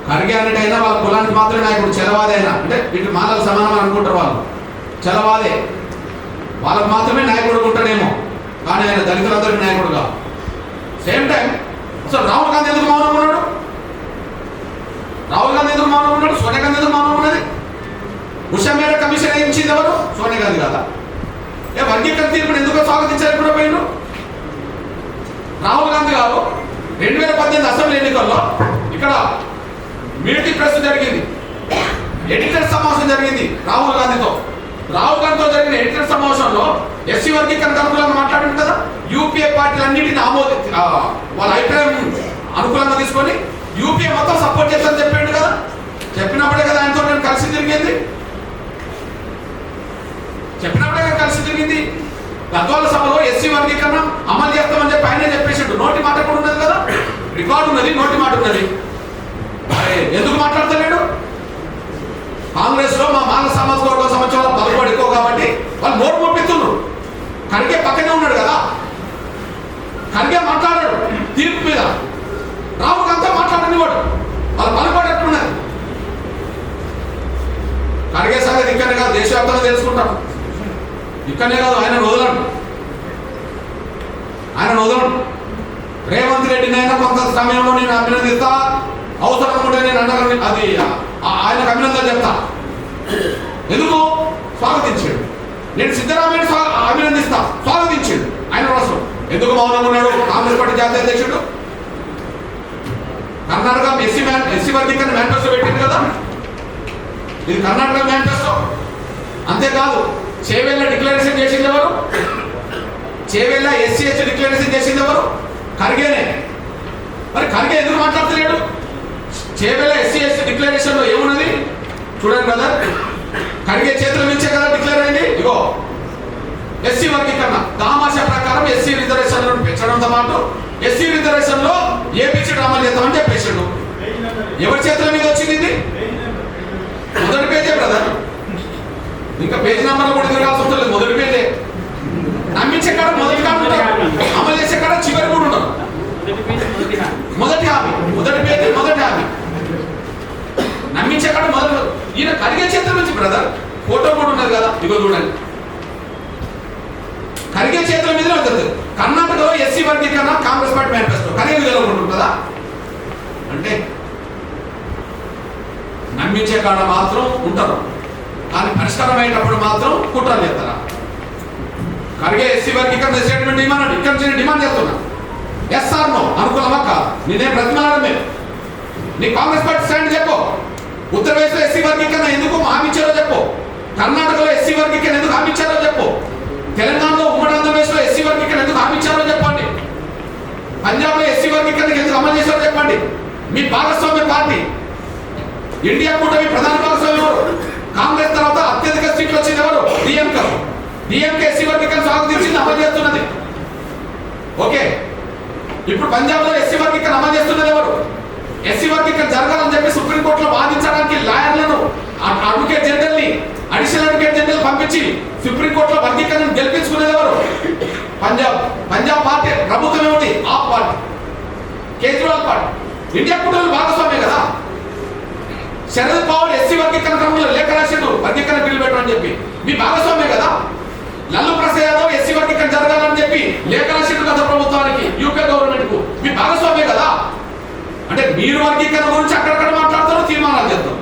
ఖర్గే అన్నట్టయినా వాళ్ళ కులానికి మాత్రమే నాయకుడు, చలవాదే అయినా, అంటే ఇటు మాలలు సమానం అనుకుంటారు వాళ్ళు, చలవాదే వాళ్ళకు మాత్రమే నాయకుడు ఉంటాడేమో, కానీ ఆయన దళితులందరికీ నాయకుడు కాదు. సేమ్ టైం అసలు రాహుల్ గాంధీ ఎందుకు మౌనం ఉన్నాడు? రాహుల్ గాంధీ ఎందుకు మౌనం ఉన్నాడు? సోనియా గాంధీ ఎందుకు మౌనం ఉన్నది? ఉషా మేర కమిషన్ వేయించింది ఎవరు? సోనియా గాంధీ కదా. వర్గీకరణ తీర్పును ఎందుకు స్వాగతించలేకపోయినారు? రాహుల్ గాంధీ గారు 2018 అసెంబ్లీ ఎన్నికల్లో ఇక్కడ మిలిటరీ ప్రెస్ జరిగింది, ఎడిటర్ సమావేశం జరిగింది రాహుల్ గాంధీతో జరిగిన ఎడిటర్ సమావేశంలో ఎస్సీ వర్గీకరణ అనుకూలంగా మాట్లాడింది కదా. యూపీఏ పార్టీలన్నింటినీ వాళ్ళ అభిప్రాయం అనుకూలంగా తీసుకొని యూపీఏ మొత్తం సపోర్ట్ చేస్తారని చెప్పాడు కదా. చెప్పినప్పుడే కదా ఆయనతో నేను కలిసి తిరిగింది, గద్వాల సభలో ఎస్సీ వర్గీకరణ అమలు చేస్తామని చెప్పి ఆయనే చెప్పేసాడు. నోటి మాట కూడా ఉన్నది కదా, రికార్డు ఉన్నది, నోటి మాట ఉన్నది. ఎందుకు మాట్లాడతలేడు? కాంగ్రెస్ లో మా మాల సామాజిక వర్గం సంవత్సరాల పలుకోడు ఎక్కువ కాబట్టి వాళ్ళు నోటు పంపిస్తున్నారు. ఖర్గే పక్కనే ఉన్నాడు కదా, ఖర్గే మాట్లాడాడు తీర్పు మీద, రాహుల్ గాంధీ మాట్లాడని వాడు, వాళ్ళు పలుకోడు ఎట్లున్నది. ఖర్గే సంగతి ఇక్కడనే కాదు, దేశవ్యాప్తంగా తెలుసుకుంటాం. ఇక్కడనే కాదు, ఆయన వదలండు. రేవంత్ రెడ్డినైనా కొంత సమయంలో నేను అభినందిస్తా, అవసరం ఉంటే నేను అండగా అది ఆయనకు అభినందన చెప్తా. ఎందుకు స్వాగతించాడు? నేను సిద్ధరామయ్యని అభినందిస్తా, స్వాగతించాడు ఆయన రాష్ట్రం. ఎందుకు మౌనం ఉన్నాడు? కాంగ్రెస్ పార్టీ జాతీయ అధ్యక్షుడు కర్ణాటక ఎస్సీ వర్గీకరణ మేనిఫెస్టో పెట్టింది కదా, ఇది కర్ణాటక మేనిఫెస్టో. అంతేకాదు చేవెళ్ళ డిక్లరేషన్ చేసింది ఎవరు? చేవెళ్ళ ఎస్సీ డిక్లరేషన్ చేసింది ఎవరు? ఖర్గేనే. మరి ఖర్గే ఎందుకు మాట్లాడతలేడు? చేవెళ్ళ ఎస్సీ డిక్లరేషన్ లో ఏమున్నది చూడండి బ్రదర్. ఖర్గే చేతుల నుంచే కదా డిక్లేర్ అయింది. ఇగో ఎస్సీ వర్గీకరణ దామాషా ప్రకారం ఎస్సీ రిజర్వేషన్ పెంచడంతో పాటు ఎస్సీ రిజర్వేషన్ లో ఏపీసీ అమలు చేద్దామని చెప్పేసాడు. ఎవరి చేతుల మీద వచ్చింది ఇది? మొదటి పేజే బ్రదర్, ఇంకా పేజ్ నెంబర్లు కూడా తిరగాల్సి ఉంటుంది. మొదటి పేజే. నమ్మించే కాడ మొదటి కాడ ఉంటారు, అమలు చేసే కాడ చివరి కూడా ఉంటారు. మొదటి హామీ, మొదటి పేజీ, మొదటి హామీ. నమ్మించే కాడ మొదటి. ఈయన ఖర్గే చేతుల నుంచి బ్రదర్ ఫోటో కూడా ఉన్నది కదా, ఇగో చూడండి. ఖర్గే చేతుల మీదనే ఉంటుంది. కర్ణాటకలో ఎస్సీ వర్గీకరణ కాంగ్రెస్ పార్టీ మేనిఫెస్టో ఖర్గే ఉంటుందా? అంటే నమ్మించే కాడ మాత్రం ఉంటారు, కానీ పరిష్కారం అయ్యేటప్పుడు మాత్రం కుట్రలు చేస్తారా? ఖర్గే ఎస్సీ వర్గీకరణ స్టేట్మెంట్ ఇవ్వమన్నాడు, ఇక్కడ నుంచి డిమాండ్ చేస్తున్నా. ఎస్ఆర్ నో అనుకూలమా కాదు? నేనే ప్రతిమానమే. నీ కాంగ్రెస్ పార్టీ స్టాండ్ చెప్పు. ఉత్తరప్రదేశ్లో ఎస్సీ వర్గీకరణ ఎందుకు హామీ ఇచ్చారో చెప్పు. కర్ణాటకలో ఎస్సీ వర్గీకరణ ఎందుకు హామీ ఇచ్చారో చెప్పు. తెలంగాణలో ఉమ్మడి ఆంధ్రప్రదేశ్లో ఎస్సీ వర్గీకరణ ఎందుకు హామీ ఇచ్చారో చెప్పండి. పంజాబ్లో ఎస్సీ వర్గీకరణ ఎందుకు అమలు చేశారో చెప్పండి. మీ భాగస్వామ్య పార్టీ ఇండియా కూటమి ప్రధాన భాగస్వామి ఎవరు? కాంగ్రెస్ తర్వాత అత్యధిక సీట్లు వచ్చింది ఎవరు? డిఎంకే ఎస్సీ వర్గీకరణ స్వాగతించింది, అమలు చేస్తున్నది. ఓకే, ఇప్పుడు పంజాబ్ లో ఎస్సీ వర్గీకరణ అమలు చేస్తున్నది ఎవరు? ఎస్సీ వర్గీకరణ జరగాలని చెప్పి సుప్రీంకోర్టులో వాదించడానికి లాయర్లను, అడ్వకేట్ జనరల్ ని, అడిషనల్ అడ్వకేట్ జనరల్ పంపించి సుప్రీంకోర్టులో వర్గీకరణను గెలిపించుకునేది ఎవరు? పంజాబ్ పార్టీ ప్రభుత్వం ఏమిటి? ఆప్ పార్టీ, కేజ్రీవాల్ పార్టీ. ఇండియా కూటమి భాగస్వామ్యం కదా. శరద్ పవార్ ఎస్సీ వర్గీకరణ క్రమంలో లేఖ రాసిండు, వర్గీకరణ బిల్లు పెట్టమని చెప్పి. మీ భాగస్వామ్యం కదా. లల్లు ప్రసాద్ యాదవ్ ఎస్సీ వర్గీకరణ జరగాలని చెప్పి లేఖ రాసిండు గత ప్రభుత్వానికి, యూపీ గవర్నమెంట్ కు. మీ భాగస్వామ్యం కదా. అంటే మీరు వర్గీకరణ గురించి అక్కడక్కడ మాట్లాడతారు, తీర్మానాలు చేస్తాం,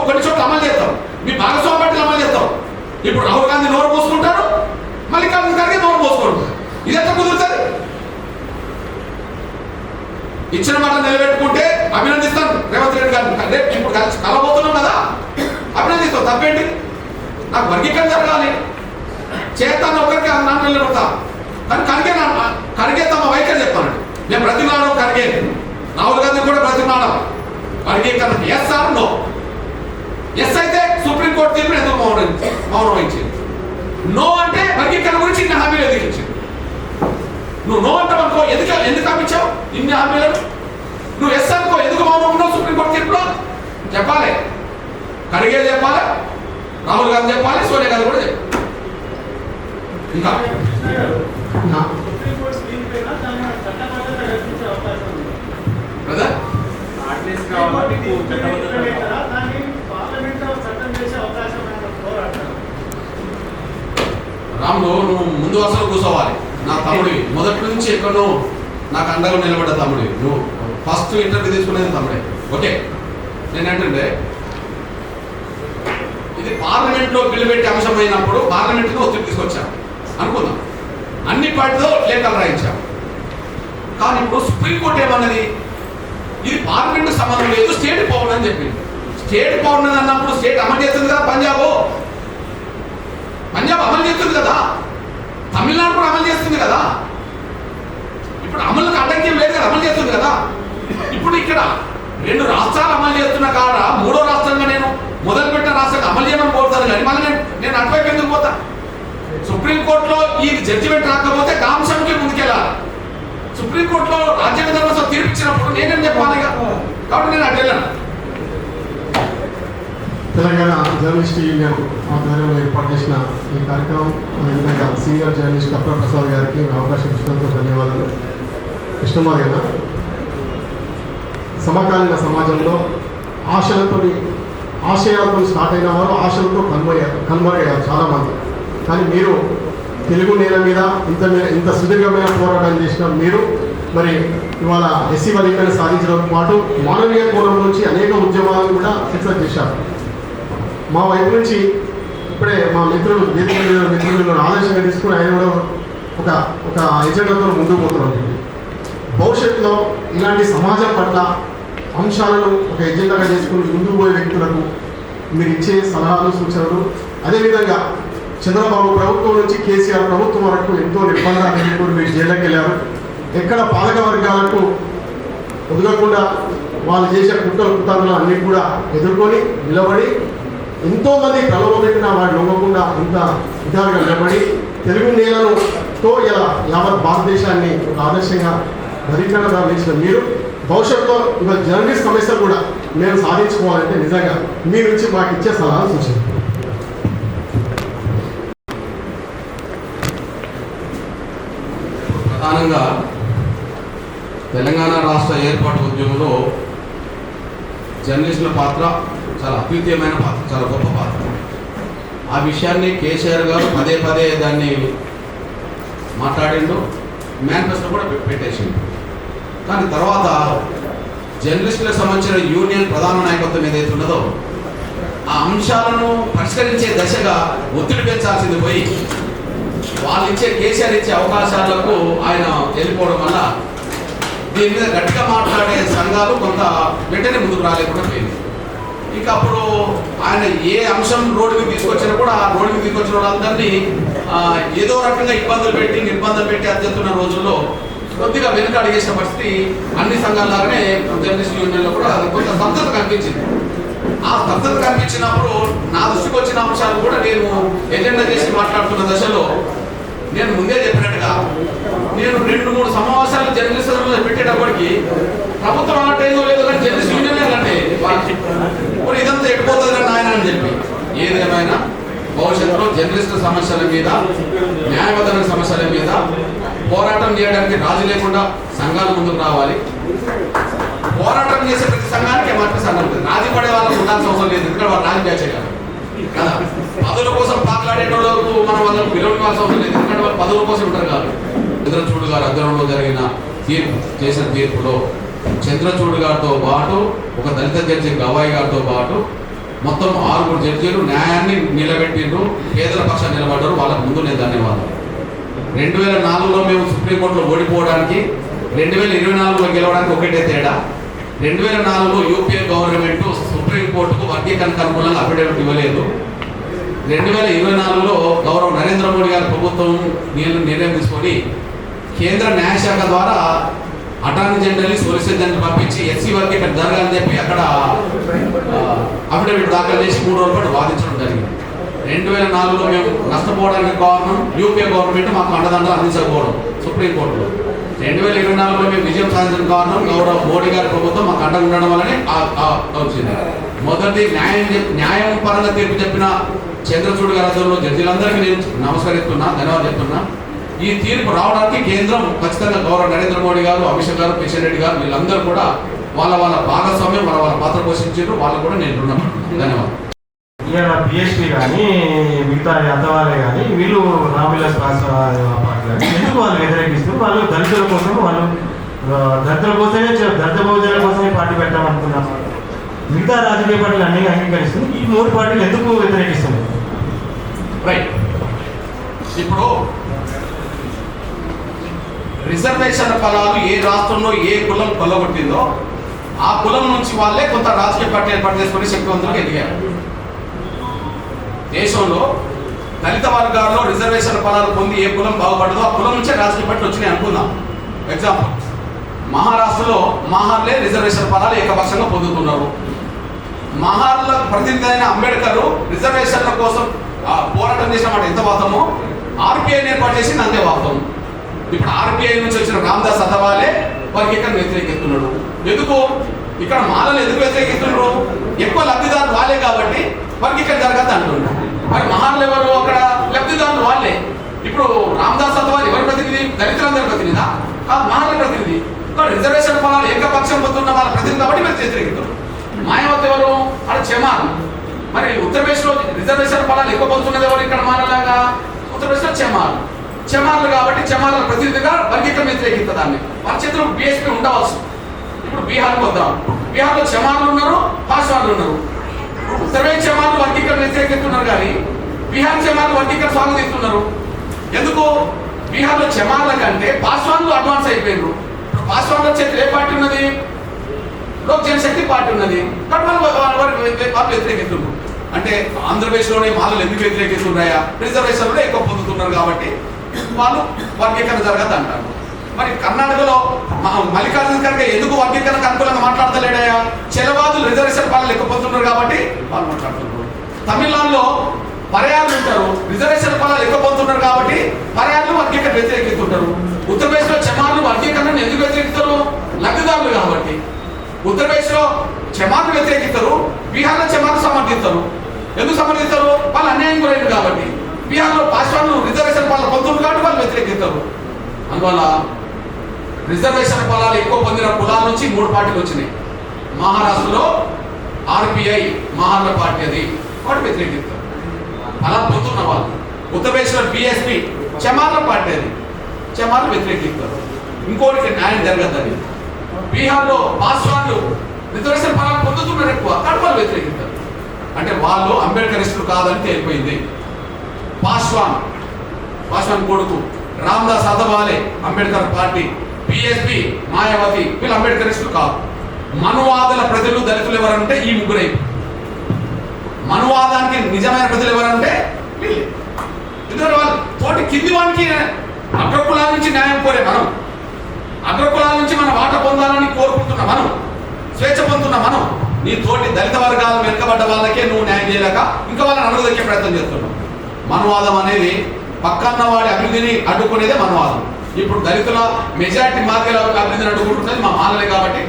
కొన్ని చోట్ల అమలు చేస్తాం, మీ భాగస్వామ్య పార్టీలు అమలు చేస్తాం. ఇప్పుడు రాహుల్ గాంధీ నోరు పోసుకుంటారు, మల్లికార్జున ఖర్గే నోరు పోసుకుంటారు. ఇది ఎట్లా కుదురుతుంది? ఇచ్చిన మాట నిలబెట్టుకుంటే అభినందిస్తాను రేవంత్ రెడ్డి గారిని. రేపు ఇప్పుడు కలబోతున్నాం కదా, అభినందిస్తాం, తప్పేంటి? నాకు వర్గీకరణ జరగాలి, చేస్తాను ఒకరికి నాన్న నిలబడతా. కానీ ఖర్గే తమ వైఖరి చెప్పాను. నేను బ్రతిమానం ఖర్గే, రాహుల్ గాంధీ కూడా బ్రతిమానం వర్గీకరణ. Yes or no? ఎస్ అయితే సుప్రీంకోర్టు తీర్పు ఎందుకు మౌనం వహించింది? నో అంటే వర్గీకరణ గురించి ఇన్ని హామీలు ఎందుకు ఇచ్చింది? నువ్వు నో అంటే అనుకో, ఎందుకు హామీచ్చావు ఇన్ని హామీలను? నువ్వు ఎస్ అనుకో, ఎందుకు మౌనం ఉన్నావు సుప్రీంకోర్టు తీర్పులో? చెప్పాలి, ఖర్గే చెప్పాలి, రాహుల్ గాంధీ చెప్పాలి, సోనియా గాంధీ కూడా చెప్పాలి. ఇంకా బ్రదర్ రాముడు, నువ్వు ముందు వరుసలో కూర్చోవాలి. నా తమ్ముడివి, మొదటి నుంచి ఎక్కడో నాకు అండగా నిలబడ్డ తమ్ముడివి. నువ్వు ఫస్ట్ ఇంటర్వ్యూ తీసుకునేది తమ్ముడే. ఓకే, నేనేంటంటే ఇది పార్లమెంట్లో బిల్లు పెట్టి అంశం అయినప్పుడు పార్లమెంట్లో ఒత్తిడి తీసుకొచ్చాను అనుకుందాం, అన్ని పార్టీలో లేఖలు రాయించాం. కానీ ఇప్పుడు సుప్రీంకోర్టు ఏమన్నది, ఇది పార్లమెంట్ సంబంధం లేదు, స్టేట్ పవర్ అని చెప్పింది. స్టేట్ పవర్ అన్నప్పుడు స్టేట్ అమలు చేస్తుంది కదా, పంజాబ్ అమలు చేస్తుంది కదా, తమిళనాడు కూడా అమలు చేస్తుంది కదా. ఇప్పుడు అమలుకు అడ్డంకి లేదు కదా, అమలు చేస్తుంది కదా. ఇప్పుడు ఇక్కడ 2 రాష్ట్రాలు అమలు చేస్తున్న కాడ 3వ రాష్ట్రంగా నేను మొదలుపెట్టిన రాష్ట్రంగా అమలు చేయమని కోరుతాను. కానీ మళ్ళీ నేను అటువైపు ఎందుకు పోతా? సుప్రీంకోర్టులో ఈ జడ్జిమెంట్ రాకపోతే కాంశంకి ముందుకెళ్ళాలి. సుప్రీంకోర్టులో రాజ్యాంగ ధర్మసభ తీర్పిచ్చినప్పుడు నేనేం చెప్పాలి? కాబట్టి నేను అటు వెళ్ళాను. తెలంగాణ జర్నలిస్ట్ యూనియన్ ఆధ్వర్యంలో ఏర్పాటు చేసిన ఈ కార్యక్రమం విధంగా సీనియర్ జర్నలిస్ట్ కప్రా ప్రసాద్ గారికి అవకాశం ఇచ్చినందుకు ధన్యవాదాలు. కృష్ణమారి గారు, సమకాలీన సమాజంలో ఆశయాలతో స్టార్ట్ అయిన వారు ఆశలతో కనుమరయ్యారు చాలామంది. కానీ మీరు తెలుగు నేల మీద ఇంత సుదీర్ఘమైన పోరాటం చేసిన మీరు మరి ఇవాళ ఎస్సీ వర్గీకరణ సాధించడంతో పాటు మానవీయ కోణం నుంచి అనేక ఉద్యమాలను కూడా సక్సెస్ చేశారు. మా వైపు నుంచి ఇప్పుడే మా మిత్రులు ఆదర్శంగా తీసుకుని ఆయన కూడా ఒక ఎజెండాతో ముందుకు పోతున్నాం. భవిష్యత్తులో ఇలాంటి సమాజం పట్ల అంశాలను ఒక ఎజెండాగా చేసుకుని ముందుకు పోయే వ్యక్తులకు మీరు ఇచ్చే సలహాలు సూచనలు, అదేవిధంగా చంద్రబాబు ప్రభుత్వం నుంచి కేసీఆర్ ప్రభుత్వం వరకు ఎంతో నిర్బంధాలు ఎదుర్కొని మీరు జైలుకి వెళ్ళారు. ఎక్కడ పాలక వర్గాలకు ఒదగకుండా వాళ్ళు చేసే కుట్రలు అన్నీ కూడా ఎదుర్కొని నిలబడి ఎంతోమంది ప్రలోభపెట్టిన వాడు లొంగకుండా ఇంత విధాలుగా నిలబడి తెలుగు నేలతో ఇలా యావత్ భారతదేశాన్ని ఒక ఆదర్శంగా వర్గీకరణ సాధించిన మీరు భవిష్యత్తులో ఇవాళ జర్నలిస్ట్ సమస్యలు కూడా మేము సాధించుకోవాలంటే నిజంగా మీ నుంచి మాకు ఇచ్చే సలహాలు సూచన. ప్రధానంగా తెలంగాణ రాష్ట్ర ఏర్పాటు ఉద్యమంలో జర్నలిస్టుల పాత్ర చాలా అద్వితీయమైన పాత్ర, చాలా గొప్ప పాత్ర. ఆ విషయాన్ని కేసీఆర్ గారు పదే పదే దాన్ని మాట్లాడిండు, మేనిఫెస్టో కూడా పెట్టేసిండు. కానీ తర్వాత జర్నలిస్టులకు సంబంధించిన యూనియన్ ప్రధాన నాయకత్వం ఏదైతే ఉన్నదో ఆ అంశాలను పరిష్కరించే దశగా ఒత్తిడి పెంచాల్సింది పోయి వాళ్ళు ఇచ్చే కేసీఆర్ ఇచ్చే అవకాశాలకు ఆయన వెళ్ళిపోవడం వల్ల దీని మీద గట్టిగా మాట్లాడే సంఘాలు కొంత వెంటనే ముందుకు రాలేకుండా పోయింది. ఇక అప్పుడు ఆయన ఏ అంశం రోడ్డుకి తీసుకొచ్చినా కూడా ఆ రోడ్డుకి తీసుకొచ్చిన వాళ్ళందరినీ ఏదో రకంగా ఇబ్బందులు పెట్టి నిర్బంధం పెట్టి అద్దెతున్న రోజుల్లో కొద్దిగా వెనుక అడిగేసిన పరిస్థితి అన్ని సంఘాలలాగానే జర్నలిస్ట్ యూనియన్లో కూడా కొంత స్తబ్దత కనిపించింది. ఆ స్తబ్దత కనిపించినప్పుడు నా దృష్టికి వచ్చిన అంశాలు కూడా నేను ఎజెండా చేసి మాట్లాడుతున్న దశలో నేను ముందే చెప్పినట్టుగా నేను 2-3 సమావేశాలు జర్నలిస్టులు పెట్టేటప్పటికి ప్రభుత్వం అన్నట్టేదో లేదో కానీ జర్నలిస్ట్ యూనియన్ అంటే ఇదంతా ఎడిపోతుందని ఆయన అని చెప్పి ఏదేమైనా భవిష్యత్తులో జర్నలిస్టుల సమస్యల మీద న్యాయబద్ధమైన సమస్యల మీద పోరాటం చేయడానికి రాజీ లేకుండా సంఘాలు ముందుకు రావాలి. పోరాటం చేసే ప్రతి సంఘానికి ఎంఆర్పీ సంఘం ఉంటుంది. రాజీ పడే వాళ్ళకి ఉండాల్సిన అవసరం లేదు, ఎందుకంటే వాళ్ళు రాజీ చేసే కదా. పదవుల కోసం పాకులాడేటోళ్ళకు మనం వాళ్ళకి పిలవడానికి అవసరం లేదు, ఎందుకంటే వాళ్ళు పదవుల కోసం ఉంటారు కాదు. చంద్రచూడ్ గారు అధ్వర్యంలో జరిగిన చేసిన తీర్పులో చంద్రచూడ్ గారితో పాటు ఒక దళిత జడ్జి గవాయి గారితో పాటు మొత్తం 6 జడ్జీలు న్యాయాన్ని నిలబెట్టిండ్రు, పేదల పక్షాన్ని నిలబడ్డారు. వాళ్ళకు ముందు నేను ధన్యవాదాలు. 2004లో మేము సుప్రీంకోర్టులో ఓడిపోవడానికి 2024లో గెలవడానికి ఒకటే తేడా. 2004లో యూపీఏ గవర్నమెంట్ సుప్రీంకోర్టుకు వర్గీకరణకు అనుకూలంగా అఫిడవిట్ ఇవ్వలేదు. 2024లో గౌరవ నరేంద్ర మోడీ గారి ప్రభుత్వం నిర్ణయం తీసుకొని కేంద్ర న్యాయశాఖ ద్వారా అటార్నీ జనరల్ సోలిసిటర్ జనరల్ పంపించి ఎస్సీ వర్క్ ఇక్కడ జరగాలని చెప్పి అక్కడ అఫిడవిట్ దాఖలు చేసి 3 రోజుల పాటు వాదించడం జరిగింది. 2004లో మేము నష్టపోవడానికి కారణం యూపీఏ గవర్నమెంట్ మాకు అండదండలు అందించకపోవడం సుప్రీంకోర్టులో. 2024లో మేము విజయం సాధించిన కారణం గౌరవ మోడీ గారి ప్రభుత్వం మాకు అండగా ఉండడం వల్లనే వచ్చింది. మొదటి న్యాయం పరంగా తీర్పు చెప్పిన చంద్రచూడ్ గారి ఆధ్వర్యంలో జడ్జీలందరికీ నేను నమస్కరిస్తున్నా, ధన్యవాదాలు చెప్తున్నా. ఈ తీర్పు రావడానికి కేంద్రం ఖచ్చితంగా గౌరవ నరేంద్ర మోడీ గారు, అమిత్ షా గారు, కిషన్ రెడ్డి గారు వీళ్ళందరూ కూడా వాళ్ళ భాగస్వామ్యం వాళ్ళ పాత్ర పోషించారు. వాళ్ళు కూడా నేను రుణపడుతున్నాను. ధన్యవాదాలు. ఇవాళ బిఎస్పీ కానీ మిగతా అద్దవాళ్ళే కానీ వీళ్ళు రామవిలాస్ పాస్వాన్ పార్టీ కానీ ఎందుకు వాళ్ళు వ్యతిరేకిస్తూ వాళ్ళు దళితుల కోసం దళితుల కోసమే దళిత బహుజనుల కోసమే పార్టీ పెట్టామనుకున్నారు. మిగతా రాజకీయ పార్టీలు అన్ని అంగీకరిస్తుంది. ఈ 3 పార్టీలు ఎందుకు వ్యతిరేకిస్తుంది? రైట్. ఇప్పుడు రిజర్వేషన్ ఫలాలు ఏ రాష్ట్రంలో ఏ కులం కొల్లగొట్టిందో ఆ కులం నుంచి వాళ్ళే కొంత రాజకీయ పార్టీ ఏర్పాటు చేసుకుని శక్తివంతులకు ఎదిగారు. దేశంలో దళిత వర్గాల్లో రిజర్వేషన్ ఫలాలు పొంది ఏ కులం బాగుపడదో ఆ కులం నుంచే రాజకీయ పార్టీలు వచ్చినాయి అనుకుందాం. ఎగ్జాంపుల్, మహారాష్ట్రలో మహార్లే రిజర్వేషన్ ఫలాలు ఏకపక్షంగా పొందుతున్నారు. మహార్ల ప్రతినిధి అయిన అంబేద్కర్ రిజర్వేషన్ల కోసం పోరాటం చేసిన మాట ఎంత వాస్తవమో ఆర్పిఐని ఏర్పాటు చేసింది అంతే వాస్తవం. ఇప్పుడు ఆర్పిఐ నుంచి వచ్చిన రామదాస్ అథవాలే వర్గీకరణ వ్యతిరేకిస్తున్నాడు. ఎందుకు? ఇక్కడ మాలలు ఎందుకు వ్యతిరేకిస్తున్నారు? ఎక్కువ లబ్ధిదారులు వాళ్ళే కాబట్టి వర్గీకరణ జరగదు అంటున్నారు. మరి మహార్లు ఎవరు? అక్కడ లబ్ధిదారులు వాళ్ళే. ఇప్పుడు రామదాస్ అథవాల్ ఎవరి ప్రతినిధి? దళితులందరి ప్రతినిధా? మహార్ల ప్రతినిధి. ఇక్కడ రిజర్వేషన్ ఫలాలు ఏకపక్షం పొందుతున్న వాళ్ళ ప్రతినిధి కాబట్టి మీరు వ్యతిరేకిస్తారు. మాయావతి ఎవరు? అది చెమార్. మరి ఉత్తరప్రదేశ్లో రిజర్వేషన్ ఫలాలు ఎక్కువ పొందుతున్నది ఎవరు? ఇక్కడ మారలాగా ఉత్తరప్రదేశ్లో చెమార్లు కాబట్టి చెమార్ల ప్రతినిధిగా వర్గీకరణ వ్యతిరేకిస్తారు. దాన్ని వాళ్ళ చేతిలో బిఎస్పీ ఉండవచ్చు. ఇప్పుడు బీహార్కి వద్దాం. బీహార్లో చెమార్లు ఉన్నారు, పాస్వాన్లు ఉన్నారు. ఉత్తరప్రదేశ్ చెమార్లు వర్గీకరణ వ్యతిరేకిస్తున్నారు కానీ బీహార్ చెమార్లు వర్గీకరణ స్వాగతిస్తున్నారు. ఎందుకు? బీహార్లో చెమార్ల కంటే పాస్వాన్లు అడ్వాన్స్ అయిపోయినారు. ఇప్పుడు పాస్వాన్ల చేతిలో ఏ పార్టీ ఉన్నది? లోక్ జనశక్తి పార్టీ ఉన్నది. వాళ్ళు వ్యతిరేకిస్తున్నారు. అంటే ఆంధ్రప్రదేశ్లోనే మాలలు ఎందుకు వ్యతిరేకిస్తున్నాయా? రిజర్వేషన్లో ఎక్కువ పొందుతున్నారు కాబట్టి వాళ్ళు వర్గీకరణ జరగదు అంటారు. మరి కర్ణాటకలో మల్లికార్జున ఖర్గే ఎందుకు వర్గీకరణకు అనుకూలంగా మాట్లాడతలేడయా? చెలవాదులు రిజర్వేషన్ ఫలాలు ఎక్కువ పొందుతున్నారు కాబట్టి వాళ్ళు మాట్లాడుతున్నారు. తమిళనాడులో పర్యాలు ఉంటారు, రిజర్వేషన్ ఫలాలు ఎక్కువ పొందుతున్నారు కాబట్టి పర్యాలు వర్గీకరణ వ్యతిరేకిస్తుంటారు. ఉత్తరప్రదేశ్లో చెమార్లు వర్గీకరణను ఎందుకు వ్యతిరేకిస్తారు? లబ్ధిదారులు కాబట్టి. ఉత్తరప్రదేశ్లో చెమార్లు వ్యతిరేకిస్తారు, బీహార్లో చెమార్లు సమర్థిస్తారు. ఎందుకు సమర్థిస్తారు? వాళ్ళు అన్యాయం గురైంది కాబట్టి. బీహార్లో పాస్వాన్లు రిజర్వేషన్ ఫలాలు పొందుతున్నారు కాబట్టి వాళ్ళు వ్యతిరేకిస్తారు. అందువల్ల రిజర్వేషన్ ఫలాలు ఎక్కువ పొందిన కులాల నుంచి 3 పార్టీలు వచ్చినాయి. మహారాష్ట్రలో ఆర్పిఐ మహార్ల పార్టీ, అది వాడు వ్యతిరేకిస్తారు అలా పొందుతున్న వాళ్ళు. ఉత్తరప్రదేశ్లో బిఎస్పీ చెమార్ల పార్టీ, అది చెమార్లు వ్యతిరేకిస్తారు. ఇంకోటికి న్యాయం జరగద్దని. బీహార్లో పాస్వాన్లు రిజర్వేషన్ ఫలాలు పొందుతున్నారు ఎక్కువ, కానీ వాళ్ళు వ్యతిరేకిస్తారు. అంటే వాళ్ళు అంబేద్కరిస్టులు కాదని తేలిపోయింది. పాస్వాన్ కొడుకు రామదాస్ అథవాలే అంబేద్కర్ పార్టీ, బిఎస్పీ మాయావతి వీళ్ళు అంబేద్కరిస్టులు కాదు. మనువాదుల ప్రజలు దళితులు ఎవరంటే ఈ ముగ్గురై. మనువాదానికి నిజమైన ప్రజలు ఎవరంటే వీళ్ళే. ఎందుకంటే వాళ్ళు తోటి కింది వానికి అగ్రకులాల నుంచి న్యాయం కోరే మనం, అగ్రకులాల నుంచి మనం వాట పొందాలని కోరుకుంటున్న మనం, స్వేచ్ఛ పొందుతున్న మనం, నీ తోటి దళిత వర్గాలు వెనుకబడ్డ వాళ్ళకే నువ్వు న్యాయం చేయలేక ఇంకా వాళ్ళని అడుగుదక్కే ప్రయత్నం చేస్తున్నావు. మనువాదం అనేది పక్కన్న వాడి అభివృద్ధిని అడ్డుకునేదే మనువాదం. ఇప్పుడు దళితుల మెజారిటీ మార్గాల అభివృద్ధిని అడ్డుకుంటున్నది మా మాలలే కాబట్టి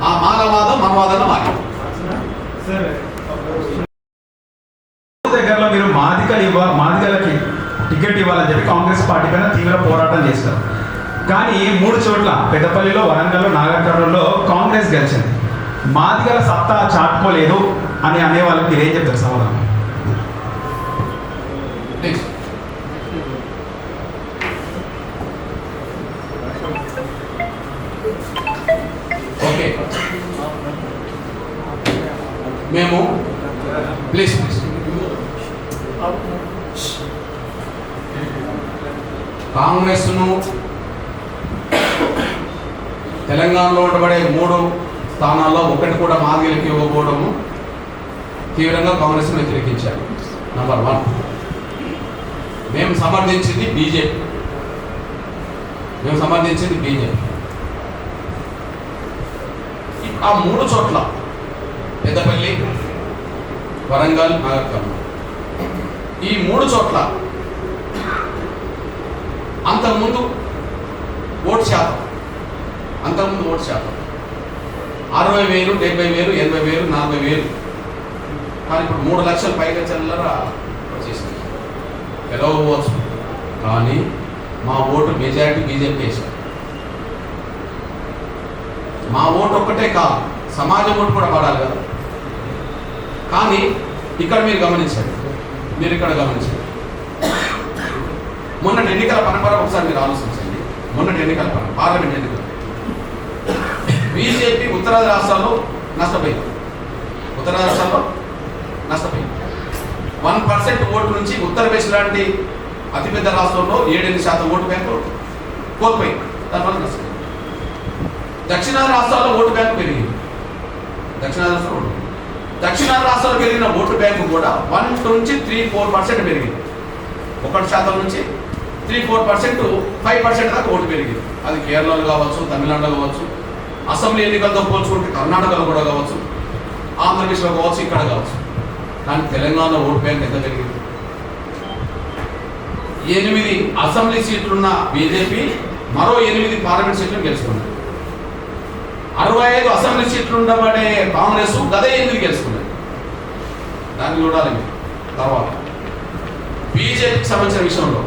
ఆ మాలవాదం మనువాదంగా మారింది. దగ్గరలో మీరు మాదిగలకి టికెట్ ఇవ్వాలని చెప్పి కాంగ్రెస్ పార్టీ పైన తీవ్ర పోరాటం చేస్తారు. కానీ 3 చోట్ల పెద్దపల్లిలో, వరంగల్లో, నాగర్కర్నూలులో కాంగ్రెస్ గెలిచింది. మాదిగల సత్తా చాటుకోలేదు అని అనే వాళ్ళకి మీరు ఏం చెప్తారు సమాధానం? ఓకే, మేము ప్లీజ్ కాంగ్రెస్ను తెలంగాణలో ఉండబడే 3 స్థానాల్లో ఒకటి కూడా మాదిగలకి ఇవ్వకపోవడము తీవ్రంగా కాంగ్రెస్ను వ్యతిరేకించారు. నంబర్ 1. మేము సమర్థించింది బీజేపీ. ఆ 3 చోట్ల పెద్దపల్లి, వరంగల్, నాగర్ కర్నూలు ఈ 3 చోట్ల అంతకుముందు ఓటు శాతం 60,000, 70,000, 80,000, 80,000, 40,000. కానీ ఇప్పుడు 3 లక్షల పైగా చిల్లర వచ్చేసింది. గెలవవచ్చు, కానీ మా ఓటు మెజారిటీ బీజేపీ వేశారు. మా ఓటు ఒక్కటే కాదు, సమాజం ఓటు కూడా పడాలి కదా. కానీ ఇక్కడ మీరు గమనించండి, మొన్నటి ఎన్నికల పరంపర ఒకసారి మీరు ఆలోచించండి. మొన్నటి ఎన్నికల పరంపర, పార్లమెంట్ ఎన్నికలు బీజేపీ ఉత్తరాది రాష్ట్రాల్లో నష్టపోయింది. 1% ఓటు నుంచి ఉత్తరప్రదేశ్ లాంటి అతిపెద్ద రాష్ట్రంలో 7-8% ఓటు బ్యాంకు కోల్పోయింది. దానివల్ల నష్టపోయింది. దక్షిణాది రాష్ట్రాల్లో ఓటు బ్యాంకు పెరిగింది. దక్షిణాది రాష్ట్రాల్లో పెరిగిన ఓటు బ్యాంకు కూడా 1 నుంచి 3-4% పెరిగింది. 1% నుంచి 3-4%, 5% దాకా ఓటు పెరిగింది. అది కేరళలో కావచ్చు, తమిళనాడులో కావచ్చు, అసెంబ్లీ ఎన్నికలతో పోల్చుకుంటే కర్ణాటకలో కూడా కావచ్చు, ఆంధ్రప్రదేశ్లో కావచ్చు, ఇక్కడ కావచ్చు. కానీ తెలంగాణలో ఓటు బ్యాంక్ ఎంత పెరిగింది? 8 అసెంబ్లీ సీట్లున్న బీజేపీ మరో 8 పార్లమెంట్ సీట్లు గెలుచుకున్నారు. 65 అసెంబ్లీ సీట్లు ఉండబడే కాంగ్రెస్ గత 8 గెలుచుకున్నారు. దాన్ని చూడాలి మీరు. తర్వాత బీజేపీకి సంబంధించిన విషయంలో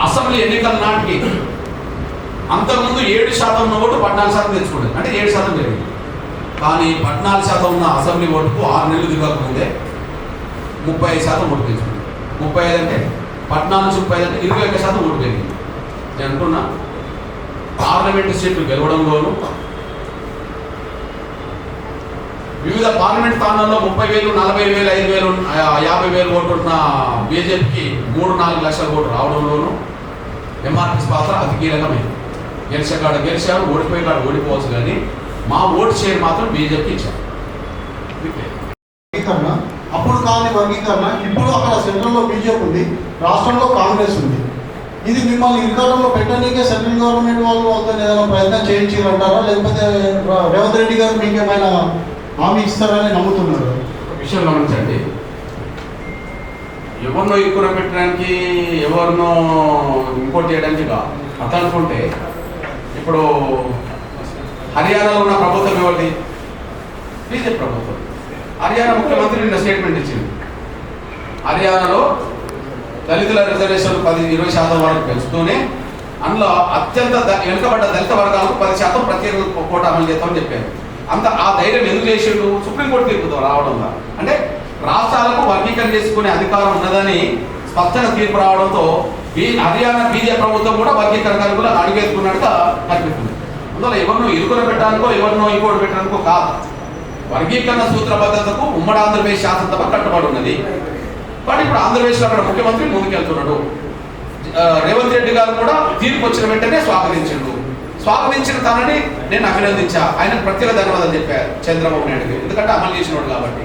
అసెంబ్లీ ఎన్నికల నాటికి అంతకుముందు 7% ఉన్న ఓటు 14% తెచ్చుకున్నది. అంటే 7% పెరిగింది. కానీ 14% ఉన్న అసెంబ్లీ ఓటుకు 6 నెలలు దిగకముందే 35% ఓటు తెచ్చుకుంది. 35 అంటే 14 నుంచి 35 అంటే 21% ఓటు పెరిగింది. నేను అంటున్నా, పార్లమెంటు సీట్లు గెలవడంలోనూ వివిధ పార్లమెంట్ స్థానాల్లో 30,000, 40,000, 5,000, 50,000 ఓటు ఉన్న బీజేపీకి 3-4 లక్షల ఓటు రావడంలోనూ ఎంఆర్పీస్ పాత్ర అతి కీలకమైంది. గెలిచారు, ఓడిపోయేకాడు ఓడిపోవచ్చు, కానీ మా ఓటు షేర్ మాత్రం బీజేపీకి ఇచ్చారు. అప్పుడు కాని వర్గీకరణ, ఇప్పుడు అక్కడ సెంట్రల్లో బీజేపీ ఉంది, రాష్ట్రంలో కాంగ్రెస్ ఉంది. ఇది మిమ్మల్ని ఇరుకడంలో పెట్టడానికే సెంట్రల్ గవర్నమెంట్ వాళ్ళు ఏదైనా ప్రయత్నం చేయించారంటారా, లేకపోతే రేవంత్ రెడ్డి గారు మీకు ఏమైనా హామీ ఇస్తారని నమ్ముతున్నారు? విషయం గమనించండి, ఎవరినో ఎక్కువ పెట్టడానికి, ఎవరినో ఇంపోర్ట్ చేయడానికి కాదు. అట్లా అనుకుంటే ఇప్పుడు హర్యానాలో ఉన్న ప్రభుత్వం ఎవరిది? బీజేపీ ప్రభుత్వం. హర్యానా ముఖ్యమంత్రి నిన్న స్టేట్మెంట్ ఇచ్చింది, హర్యానాలో దళితుల రిజర్వేషన్ 10-20% వరకు పెంచుతూనే అందులో అత్యంత వెనుకబడ్డ దళిత వర్గాలకు 10% ప్రత్యేక కోట అమలు చేస్తామని చెప్పారు. ఆ ధైర్యం ఎందుకు చేసిండు? సుప్రీంకోర్టు తీర్పుతో రావడంగా. అంటే రాష్ట్రాలకు వర్గీకరణ చేసుకునే అధికారం ఉన్నదని స్పష్టంగా తీర్పు రావడంతో హర్యానా బీజేపీ ప్రభుత్వం కూడా వర్గీకరణ కూడా అడుగేసుకున్నట్టుగా కనిపిస్తుంది. అందువల్ల ఎవరినో ఇరుకున పెట్టడానికో, ఎవరినో ఇంకోటి పెట్టడానికో కాదు. వర్గీకరణ సూత్రబద్ధతకు ఉమ్మడి ఆంధ్రప్రదేశ్ శాసనసభ కట్టుబడి ఉన్నది. కానీ ఇప్పుడు ఆంధ్రప్రదేశ్లో అక్కడ ముఖ్యమంత్రి ముందుకెళ్తున్నాడు. రేవంత్ రెడ్డి గారు కూడా తీర్పు వచ్చిన వెంటనే స్వాగతించిన తనని నేను అభినందించా. ఆయనకు ప్రత్యేక ధన్యవాదాలు చెప్పారు చంద్రబాబు నాయుడుకి, ఎందుకంటే అమలు చేసినవాడు కాబట్టి.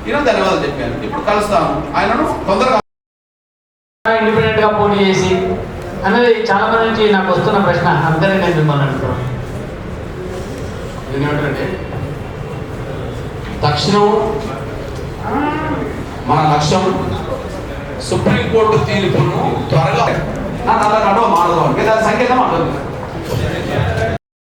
ఈయన ధన్యవాదాలు చెప్పాను. ఇప్పుడు కలుస్తాను, ఆయనను తొందరగా ఇండిపెండెంట్ గా పోటీ చేసి అనేది చాలా మంది నుంచి నాకు వస్తున్న ప్రశ్న. అందరినీ నేను మిమ్మల్ని అంటున్నాను, ఎందుకంటే తక్షణం మన లక్ష్యం సుప్రీంకోర్టు తీర్పును త్వరగా అలా నడవ మానదు అంటే దాని సంకేతం అంటుంది.